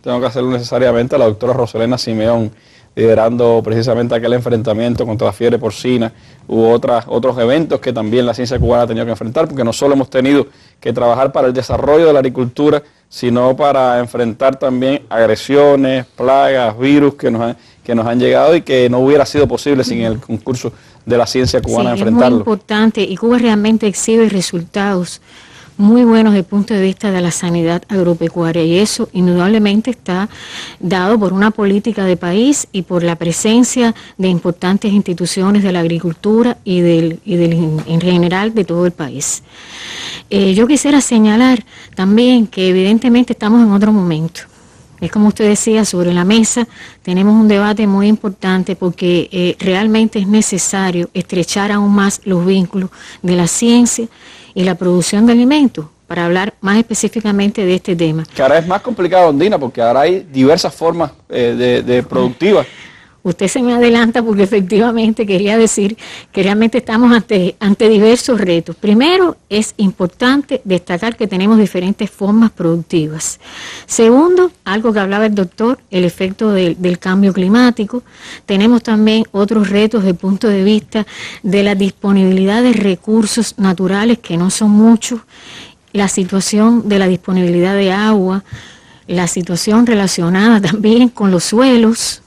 tengo que hacerlo necesariamente a la doctora Roselena Simeón, liderando precisamente aquel enfrentamiento contra la fiebre porcina u otros eventos que también la ciencia cubana ha tenido que enfrentar, porque no solo hemos tenido que trabajar para el desarrollo de la agricultura, sino para enfrentar también agresiones, plagas, virus que nos han llegado y que no hubiera sido posible sin el concurso de la ciencia cubana enfrentarlo. Es muy importante y Cuba realmente exhibe resultados muy buenos desde el punto de vista de la sanidad agropecuaria y eso indudablemente está dado por una política de país y por la presencia de importantes instituciones de la agricultura y en general de todo el país. Yo quisiera señalar también que evidentemente estamos en otro momento. Es como usted decía, sobre la mesa tenemos un debate muy importante porque realmente es necesario estrechar aún más los vínculos de la ciencia y la producción de alimentos, para hablar más específicamente de este tema. Que ahora es más complicado, Ondina, porque ahora hay diversas formas de productivas. Usted se me adelanta porque efectivamente quería decir que realmente estamos ante diversos retos. Primero, es importante destacar que tenemos diferentes formas productivas. Segundo, algo que hablaba el doctor, el efecto del cambio climático. Tenemos también otros retos desde el punto de vista de la disponibilidad de recursos naturales, que no son muchos, la situación de la disponibilidad de agua, la situación relacionada también con los suelos,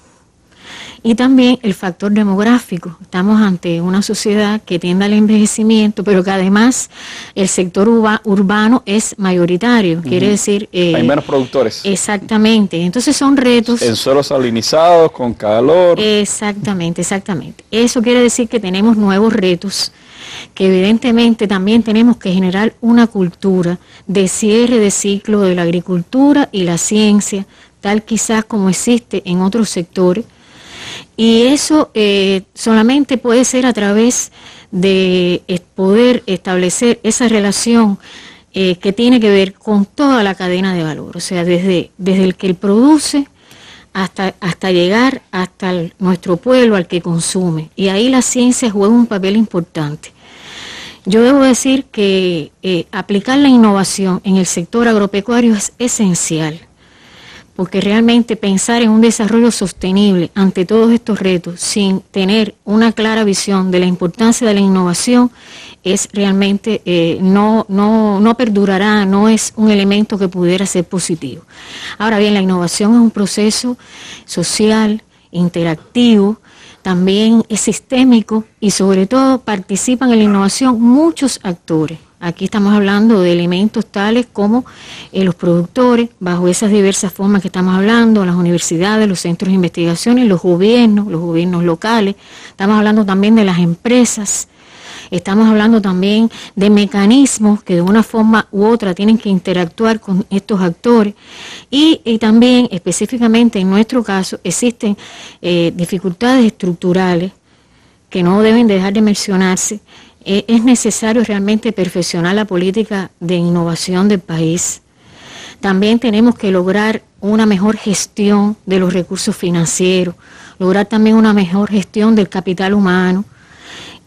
y también el factor demográfico. Estamos ante una sociedad que tiende al envejecimiento, pero que además el sector urbano es mayoritario. Quiere decir... hay menos productores. Exactamente. Entonces son retos... En suelos salinizados, con calor. Exactamente. Eso quiere decir que tenemos nuevos retos, que evidentemente también tenemos que generar una cultura de cierre de ciclo de la agricultura y la ciencia, tal quizás como existe en otros sectores. Y eso solamente puede ser a través de poder establecer esa relación que tiene que ver con toda la cadena de valor, o sea, desde el que produce hasta llegar hasta nuestro pueblo, al que consume. Y ahí la ciencia juega un papel importante. Yo debo decir que aplicar la innovación en el sector agropecuario es esencial, porque realmente pensar en un desarrollo sostenible ante todos estos retos sin tener una clara visión de la importancia de la innovación es realmente no perdurará, no es un elemento que pudiera ser positivo. Ahora bien, la innovación es un proceso social, interactivo, también es sistémico y sobre todo participan en la innovación muchos actores. Aquí estamos hablando de elementos tales como los productores, bajo esas diversas formas que estamos hablando, las universidades, los centros de investigación, los gobiernos locales. Estamos hablando también de las empresas. Estamos hablando también de mecanismos que de una forma u otra tienen que interactuar con estos actores. Y también, específicamente en nuestro caso, existen dificultades estructurales que no deben dejar de mencionarse Es necesario realmente perfeccionar la política de innovación del país. También tenemos que lograr una mejor gestión de los recursos financieros, lograr también una mejor gestión del capital humano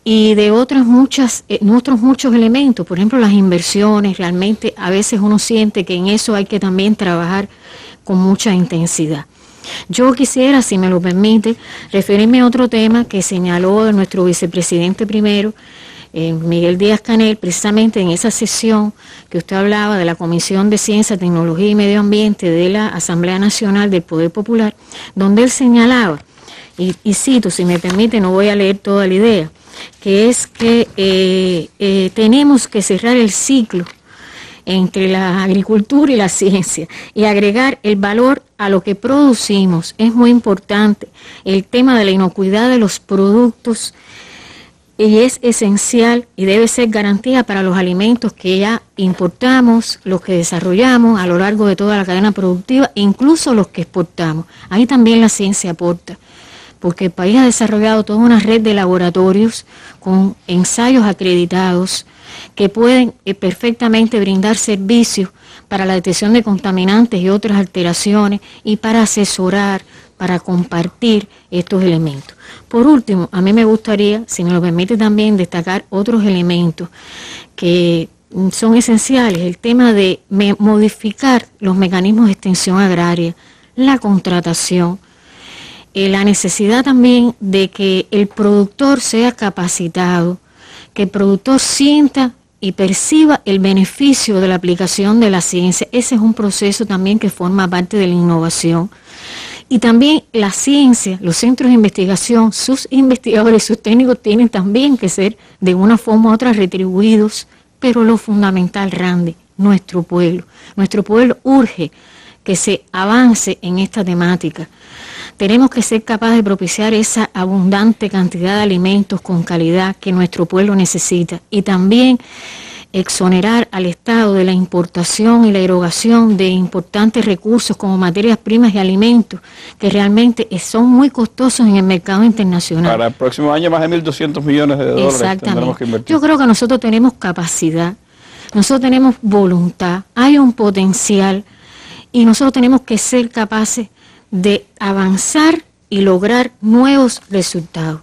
y de otros muchos elementos, por ejemplo las inversiones. Realmente a veces uno siente que en eso hay que también trabajar con mucha intensidad. Yo quisiera, si me lo permite, referirme a otro tema que señaló nuestro vicepresidente primero, Miguel Díaz-Canel, precisamente en esa sesión que usted hablaba de la Comisión de Ciencia, Tecnología y Medio Ambiente de la Asamblea Nacional del Poder Popular, donde él señalaba, y cito, si me permite, no voy a leer toda la idea, que es que tenemos que cerrar el ciclo entre la agricultura y la ciencia y agregar el valor a lo que producimos. Es muy importante el tema de la inocuidad de los productos y es esencial y debe ser garantía para los alimentos que ya importamos, los que desarrollamos a lo largo de toda la cadena productiva, incluso los que exportamos. Ahí también la ciencia aporta, porque el país ha desarrollado toda una red de laboratorios con ensayos acreditados que pueden perfectamente brindar servicios para la detección de contaminantes y otras alteraciones y para asesorar, para compartir estos elementos. Por último, a mí me gustaría, si me lo permite también, destacar otros elementos que son esenciales. El tema de modificar los mecanismos de extensión agraria, la contratación, la necesidad también de que el productor sea capacitado, que el productor sienta y perciba el beneficio de la aplicación de la ciencia. Ese es un proceso también que forma parte de la innovación. Y también la ciencia, los centros de investigación, sus investigadores, sus técnicos tienen también que ser de una forma u otra retribuidos, pero lo fundamental, Randy, nuestro pueblo urge que se avance en esta temática. Tenemos que ser capaces de propiciar esa abundante cantidad de alimentos con calidad que nuestro pueblo necesita y también exonerar al Estado de la importación y la erogación de importantes recursos como materias primas y alimentos que realmente son muy costosos en el mercado internacional. Para el próximo año más de 1.200 millones de dólares tendremos que invertir. Yo creo que nosotros tenemos capacidad, nosotros tenemos voluntad, hay un potencial y nosotros tenemos que ser capaces de avanzar y lograr nuevos resultados.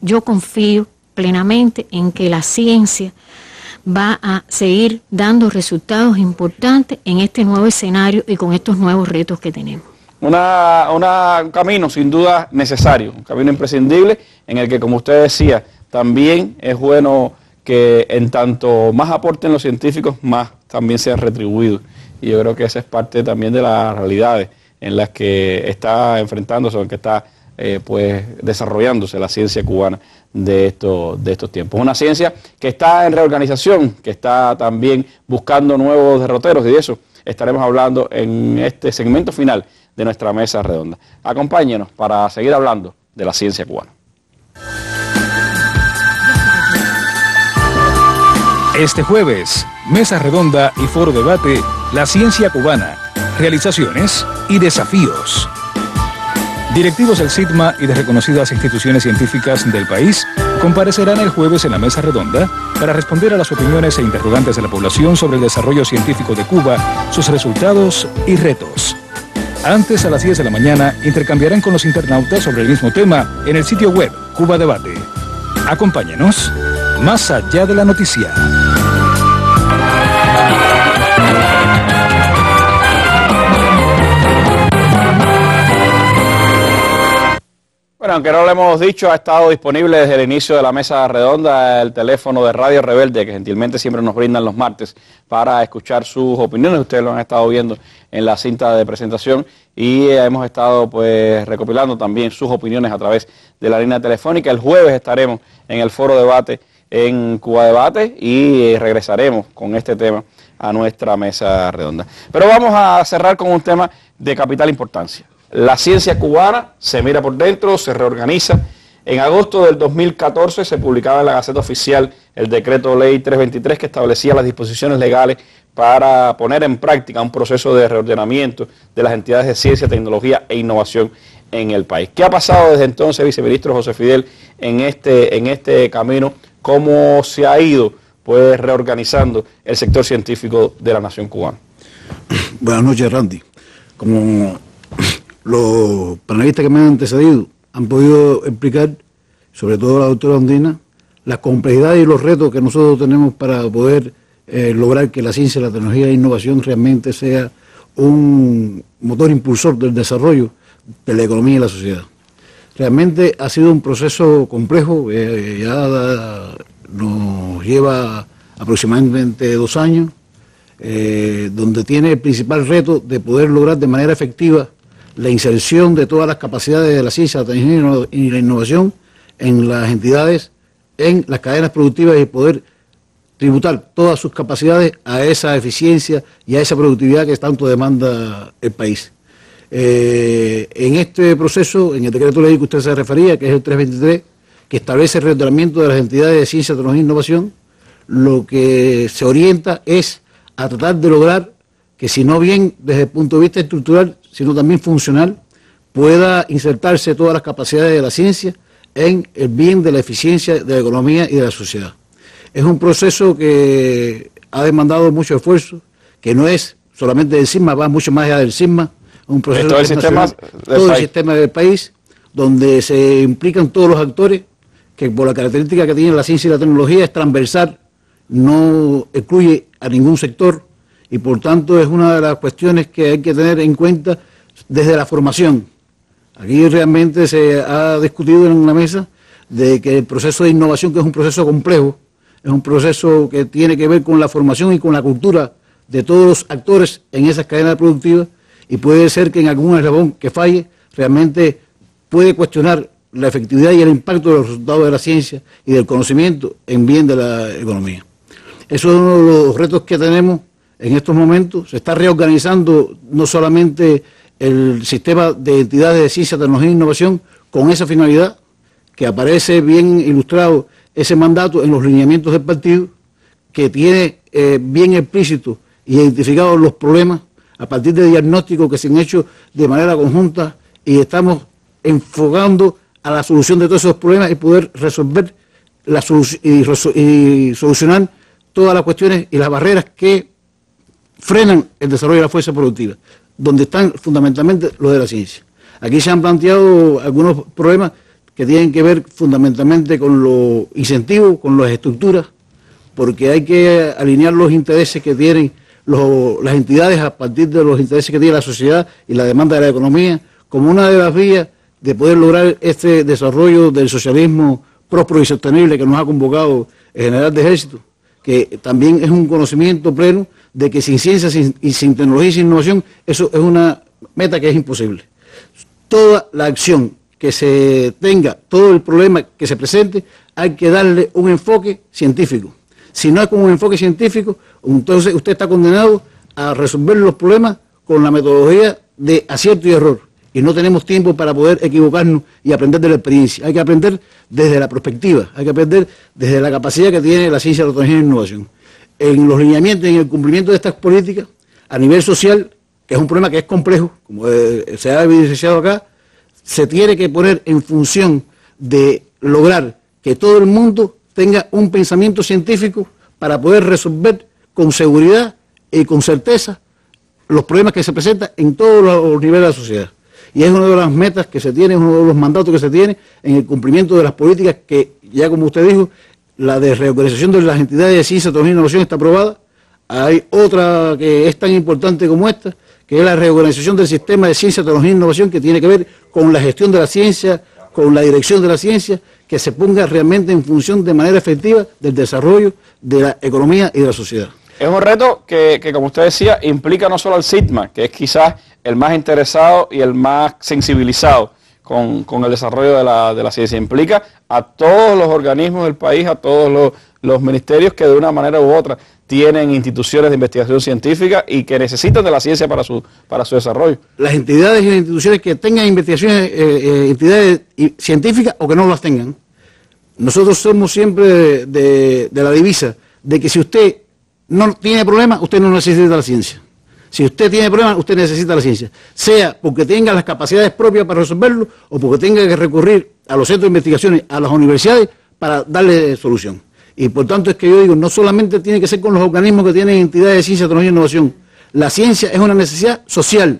Yo confío plenamente en que la ciencia va a seguir dando resultados importantes en este nuevo escenario y con estos nuevos retos que tenemos. Un camino sin duda necesario, un camino imprescindible en el que, como usted decía, también es bueno que en tanto más aporten los científicos, más también sean retribuidos. Y yo creo que esa es parte también de las realidades en las que está enfrentándose, en que está pues desarrollándose la ciencia cubana de estos tiempos. Una ciencia que está en reorganización, que está también buscando nuevos derroteros, y de eso estaremos hablando en este segmento final de nuestra mesa redonda. Acompáñenos para seguir hablando de la ciencia cubana. Este jueves, mesa redonda y foro debate, la ciencia cubana, realizaciones y desafíos. Directivos del SITMA y de reconocidas instituciones científicas del país comparecerán el jueves en la mesa redonda para responder a las opiniones e interrogantes de la población sobre el desarrollo científico de Cuba, sus resultados y retos. Antes, a las 10 de la mañana, intercambiarán con los internautas sobre el mismo tema en el sitio web Cuba Debate. Acompáñenos más allá de la noticia. Bueno, aunque no lo hemos dicho, ha estado disponible desde el inicio de la mesa redonda el teléfono de Radio Rebelde, que gentilmente siempre nos brindan los martes para escuchar sus opiniones. Ustedes lo han estado viendo en la cinta de presentación y hemos estado pues recopilando también sus opiniones a través de la línea telefónica. El jueves estaremos en el foro debate en Cuba Debate y regresaremos con este tema a nuestra mesa redonda. Pero vamos a cerrar con un tema de capital importancia. La ciencia cubana se mira por dentro, se reorganiza. En agosto del 2014 se publicaba en la Gaceta Oficial el decreto ley 323 que establecía las disposiciones legales para poner en práctica un proceso de reordenamiento de las entidades de ciencia, tecnología e innovación en el país. ¿Qué ha pasado desde entonces, viceministro José Fidel, en este camino cómo se ha ido pues reorganizando el sector científico de la nación cubana. Buenas noches, Randy. Como los panelistas que me han antecedido han podido explicar, sobre todo la doctora Ondina, las complejidades y los retos que nosotros tenemos para poder lograr que la ciencia, la tecnología e la innovación realmente sea un motor impulsor del desarrollo de la economía y la sociedad. Realmente ha sido un proceso complejo, ya nos lleva aproximadamente 2 años, donde tiene el principal reto de poder lograr de manera efectiva la inserción de todas las capacidades de la ciencia, la tecnología y la innovación en las entidades, en las cadenas productivas y poder tributar todas sus capacidades a esa eficiencia y a esa productividad que tanto demanda el país. En este proceso, en el decreto ley que usted se refería, que es el 323, que establece el reordenamiento de las entidades de ciencia, tecnología e innovación, lo que se orienta es a tratar de lograr que, si no bien desde el punto de vista estructural, sino también funcional, pueda insertarse todas las capacidades de la ciencia en el bien de la eficiencia de la economía y de la sociedad. Es un proceso que ha demandado mucho esfuerzo, que no es solamente del CISMA, va mucho más allá del CISMA, un proceso todo el sistema del país, donde se implican todos los actores, que por la característica que tiene la ciencia y la tecnología es transversal, no excluye a ningún sector, y por tanto es una de las cuestiones que hay que tener en cuenta desde la formación. Aquí realmente se ha discutido en la mesa de que el proceso de innovación, que es un proceso complejo, es un proceso que tiene que ver con la formación y con la cultura de todos los actores en esas cadenas productivas, y puede ser que en algún eslabón que falle realmente puede cuestionar la efectividad y el impacto de los resultados de la ciencia y del conocimiento en bien de la economía. Eso es uno de los retos que tenemos en estos momentos. Se está reorganizando no solamente el sistema de entidades de ciencia, tecnología e innovación con esa finalidad, que aparece bien ilustrado ese mandato en los lineamientos del partido, que tiene bien explícito y identificados los problemas a partir de diagnósticos que se han hecho de manera conjunta, y estamos enfocando a la solución de todos esos problemas y poder resolver y solucionar todas las cuestiones y las barreras que frenan el desarrollo de la fuerza productiva, donde están fundamentalmente los de la ciencia. Aquí se han planteado algunos problemas que tienen que ver fundamentalmente con los incentivos, con las estructuras, porque hay que alinear los intereses que tienen las entidades a partir de los intereses que tiene la sociedad y la demanda de la economía, como una de las vías de poder lograr este desarrollo del socialismo próspero y sostenible que nos ha convocado el general de Ejército, que también es un conocimiento pleno de que sin ciencia y sin tecnología y sin innovación, eso es una meta que es imposible. Toda la acción que se tenga, todo el problema que se presente, hay que darle un enfoque científico. Si no es con un enfoque científico, entonces usted está condenado a resolver los problemas con la metodología de acierto y error. Y no tenemos tiempo para poder equivocarnos y aprender de la experiencia. Hay que aprender desde la perspectiva, hay que aprender desde la capacidad que tiene la ciencia, la tecnología y la innovación. En los lineamientos y en el cumplimiento de estas políticas, a nivel social, que es un problema que es complejo, como se ha evidenciado acá, se tiene que poner en función de lograr que todo el mundo tenga un pensamiento científico para poder resolver con seguridad y con certeza los problemas que se presentan en todos los niveles de la sociedad. Y es una de las metas que se tiene, uno de los mandatos que se tiene en el cumplimiento de las políticas que, ya como usted dijo, la de reorganización de las entidades de ciencia, tecnología e innovación está aprobada. Hay otra que es tan importante como esta, que es la reorganización del sistema de ciencia, tecnología e innovación, que tiene que ver con la gestión de la ciencia, con la dirección de la ciencia, que se ponga realmente en función de manera efectiva del desarrollo de la economía y de la sociedad. Es un reto que, como usted decía, implica no solo al CISMA, que es quizás el más interesado y el más sensibilizado con el desarrollo de la ciencia, implica a todos los organismos del país, a todos los ministerios que de una manera u otra tienen instituciones de investigación científica y que necesitan de la ciencia para su desarrollo. Las entidades y las instituciones que tengan investigaciones, entidades científicas o que no las tengan. Nosotros somos siempre de la divisa de que si usted no tiene problemas, usted no necesita la ciencia. Si usted tiene problemas, usted necesita la ciencia. Sea porque tenga las capacidades propias para resolverlo o porque tenga que recurrir a los centros de investigaciones, a las universidades, para darle solución. Y por tanto es que yo digo, no solamente tiene que ser con los organismos que tienen entidades de ciencia, tecnología e innovación. La ciencia es una necesidad social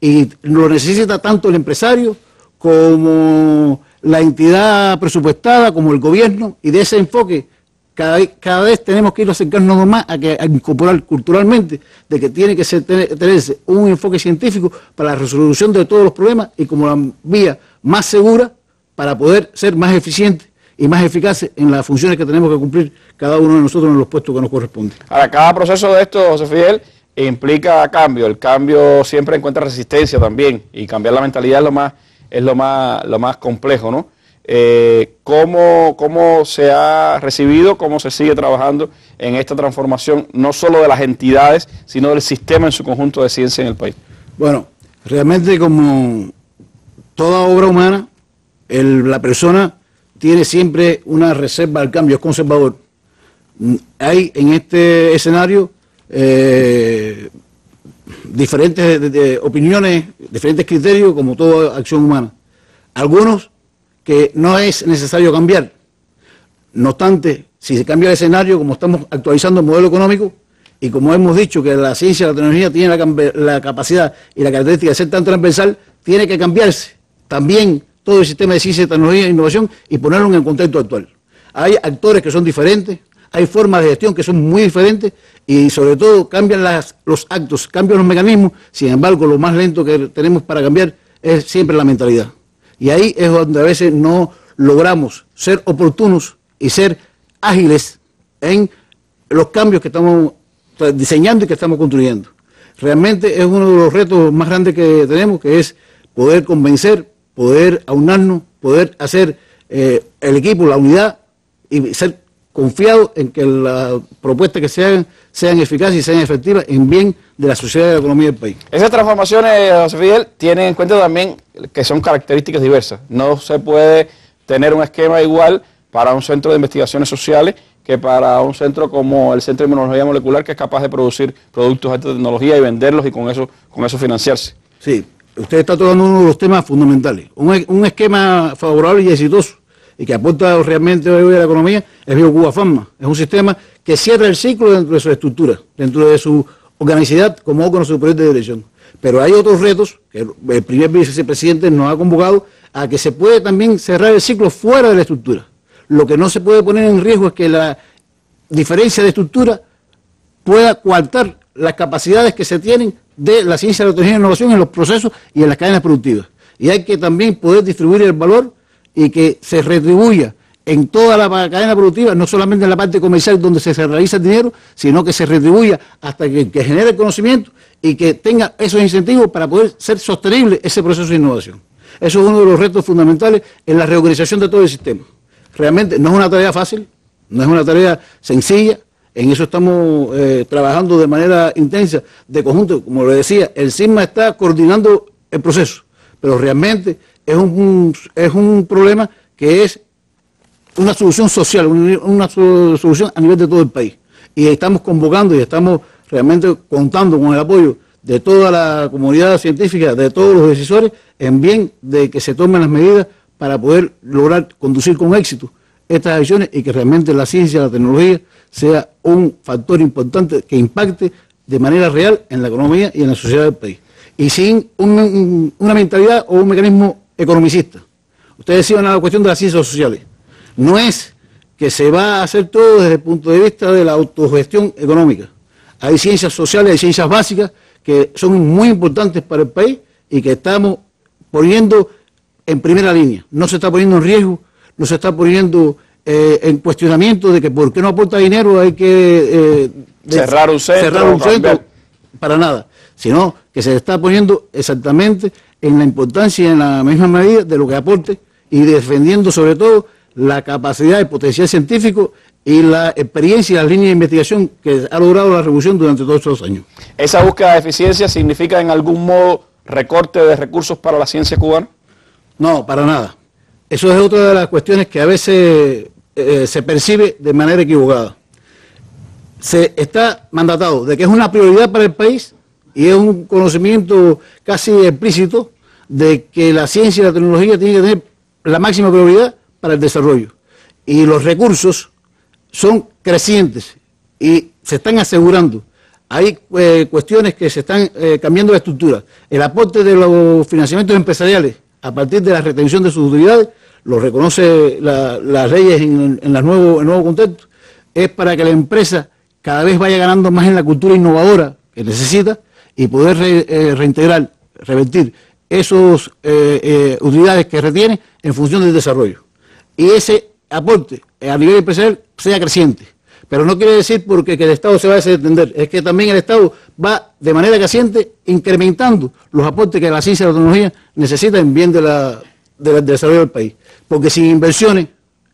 y lo necesita tanto el empresario como la entidad presupuestada, como el gobierno, y de ese enfoque cada vez tenemos que ir acercarnos más a incorporar culturalmente de que tiene que tenerse un enfoque científico para la resolución de todos los problemas y como la vía más segura para poder ser más eficientes y más eficaces en las funciones que tenemos que cumplir cada uno de nosotros en los puestos que nos corresponden. Ahora, cada proceso de esto, José Fidel, implica cambio. El cambio siempre encuentra resistencia también y cambiar la mentalidad es lo más complejo, ¿no? ¿Cómo se ha recibido, cómo se sigue trabajando en esta transformación, no solo de las entidades, sino del sistema en su conjunto de ciencia en el país? Bueno, realmente como toda obra humana, la persona tiene siempre una reserva al cambio, es conservador. Hay en este escenario diferentes opiniones, diferentes criterios, como toda acción humana. Algunos que no es necesario cambiar. No obstante, si se cambia el escenario, como estamos actualizando el modelo económico, y como hemos dicho que la ciencia y la tecnología tiene la capacidad y la característica de ser tan transversal, tiene que cambiarse también todo el sistema de ciencia, tecnología e innovación y ponerlo en el contexto actual. Hay actores que son diferentes, hay formas de gestión que son muy diferentes y sobre todo cambian los actos, cambian los mecanismos, sin embargo lo más lento que tenemos para cambiar es siempre la mentalidad. Y ahí es donde a veces no logramos ser oportunos y ser ágiles en los cambios que estamos diseñando y que estamos construyendo. Realmente es uno de los retos más grandes que tenemos, que es poder convencer, poder aunarnos, poder hacer el equipo, la unidad y ser confiados en que las propuestas que se hagan sean eficaces y sean efectivas en bien de la sociedad y de la economía del país. Esas transformaciones, José Fidel, tienen en cuenta también que son características diversas. No se puede tener un esquema igual para un centro de investigaciones sociales que para un centro como el Centro de Inmunología Molecular, que es capaz de producir productos de alta tecnología y venderlos y con eso financiarse. Sí, usted está tocando uno de los temas fundamentales. Un esquema favorable y exitoso y que aporta realmente hoy a la economía es BioCuba Pharma. Es un sistema que cierra el ciclo dentro de su estructura, dentro de su organicidad como órgano superior de dirección. Pero hay otros retos que el primer vicepresidente nos ha convocado a que se puede también cerrar el ciclo fuera de la estructura. Lo que no se puede poner en riesgo es que la diferencia de estructura pueda coartar las capacidades que se tienen de la ciencia, la tecnología y la innovación en los procesos y en las cadenas productivas. Y hay que también poder distribuir el valor y que se retribuya en toda la cadena productiva, no solamente en la parte comercial donde se realiza el dinero, sino que se retribuya hasta que genere el conocimiento y que tenga esos incentivos para poder ser sostenible ese proceso de innovación. Eso es uno de los retos fundamentales en la reorganización de todo el sistema. Realmente no es una tarea fácil, no es una tarea sencilla, en eso estamos trabajando de manera intensa, de conjunto. Como le decía, el CISMA está coordinando el proceso, pero realmente es un problema que es una solución social, una solución a nivel de todo el país. Y estamos convocando y estamos realmente contando con el apoyo de toda la comunidad científica, de todos los decisores, en bien de que se tomen las medidas para poder lograr conducir con éxito estas acciones y que realmente la ciencia, la tecnología, sea un factor importante que impacte de manera real en la economía y en la sociedad del país. Y sin una mentalidad o un mecanismo economicista. Ustedes decían la cuestión de las ciencias sociales. No es que se va a hacer todo desde el punto de vista de la autogestión económica. Hay ciencias sociales, hay ciencias básicas que son muy importantes para el país y que estamos poniendo en primera línea. No se está poniendo en riesgo, no se está poniendo en cuestionamiento de que por qué no aporta dinero hay que cerrar un centro, para nada, sino que se está poniendo exactamente en la importancia y en la misma medida de lo que aporte y defendiendo sobre todo la capacidad y potencial científico y la experiencia y las líneas de investigación que ha logrado la revolución durante todos estos años. ¿Esa búsqueda de eficiencia significa en algún modo recorte de recursos para la ciencia cubana? No, para nada. Eso es otra de las cuestiones que a veces se percibe de manera equivocada. Se está mandatado de que es una prioridad para el país y es un conocimiento casi explícito de que la ciencia y la tecnología tienen que tener la máxima prioridad para el desarrollo. Y los recursos son crecientes y se están asegurando. Hay cuestiones que se están cambiando de estructura. El aporte de los financiamientos empresariales a partir de la retención de sus utilidades, lo reconoce las leyes en el nuevo contexto, es para que la empresa cada vez vaya ganando más en la cultura innovadora que necesita y poder reintegrar, revertir esas utilidades que retiene en función del desarrollo. Y ese aporte a nivel empresarial sea creciente. Pero no quiere decir porque que el Estado se va a desentender, es que también el Estado va de manera creciente incrementando los aportes que la ciencia y la tecnología necesitan en bien del desarrollo del país. Porque sin inversiones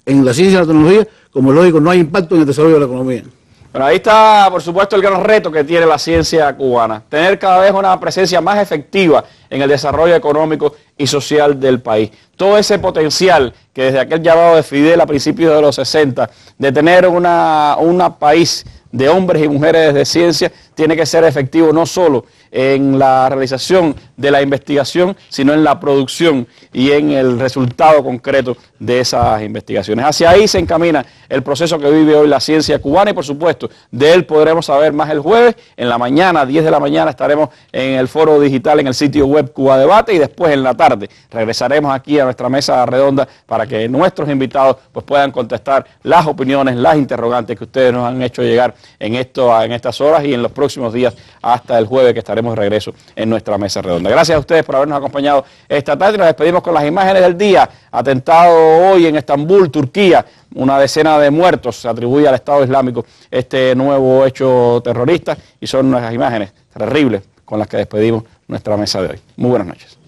en la ciencia y la tecnología, como es lógico, no hay impacto en el desarrollo de la economía. Bueno, ahí está, por supuesto, el gran reto que tiene la ciencia cubana, tener cada vez una presencia más efectiva en el desarrollo económico y social del país. Todo ese potencial que desde aquel llamado de Fidel a principios de los 60, de tener un país de hombres y mujeres de ciencia, tiene que ser efectivo no solo en la realización de la investigación, sino en la producción y en el resultado concreto de esas investigaciones. Hacia ahí se encamina el proceso que vive hoy la ciencia cubana y, por supuesto, de él podremos saber más el jueves. En la mañana, 10 de la mañana, estaremos en el foro digital en el sitio web Cuba Debate y después en la tarde regresaremos aquí a nuestra mesa redonda para que nuestros invitados pues, puedan contestar las opiniones, las interrogantes que ustedes nos han hecho llegar en estas horas y en los próximos días hasta el jueves que estaremos de regreso en nuestra mesa redonda. Gracias a ustedes por habernos acompañado esta tarde. Nos despedimos con las imágenes del día. Atentado hoy en Estambul, Turquía. Una decena de muertos se atribuye al Estado Islámico este nuevo hecho terrorista y son unas imágenes terribles con las que despedimos nuestra mesa de hoy. Muy buenas noches.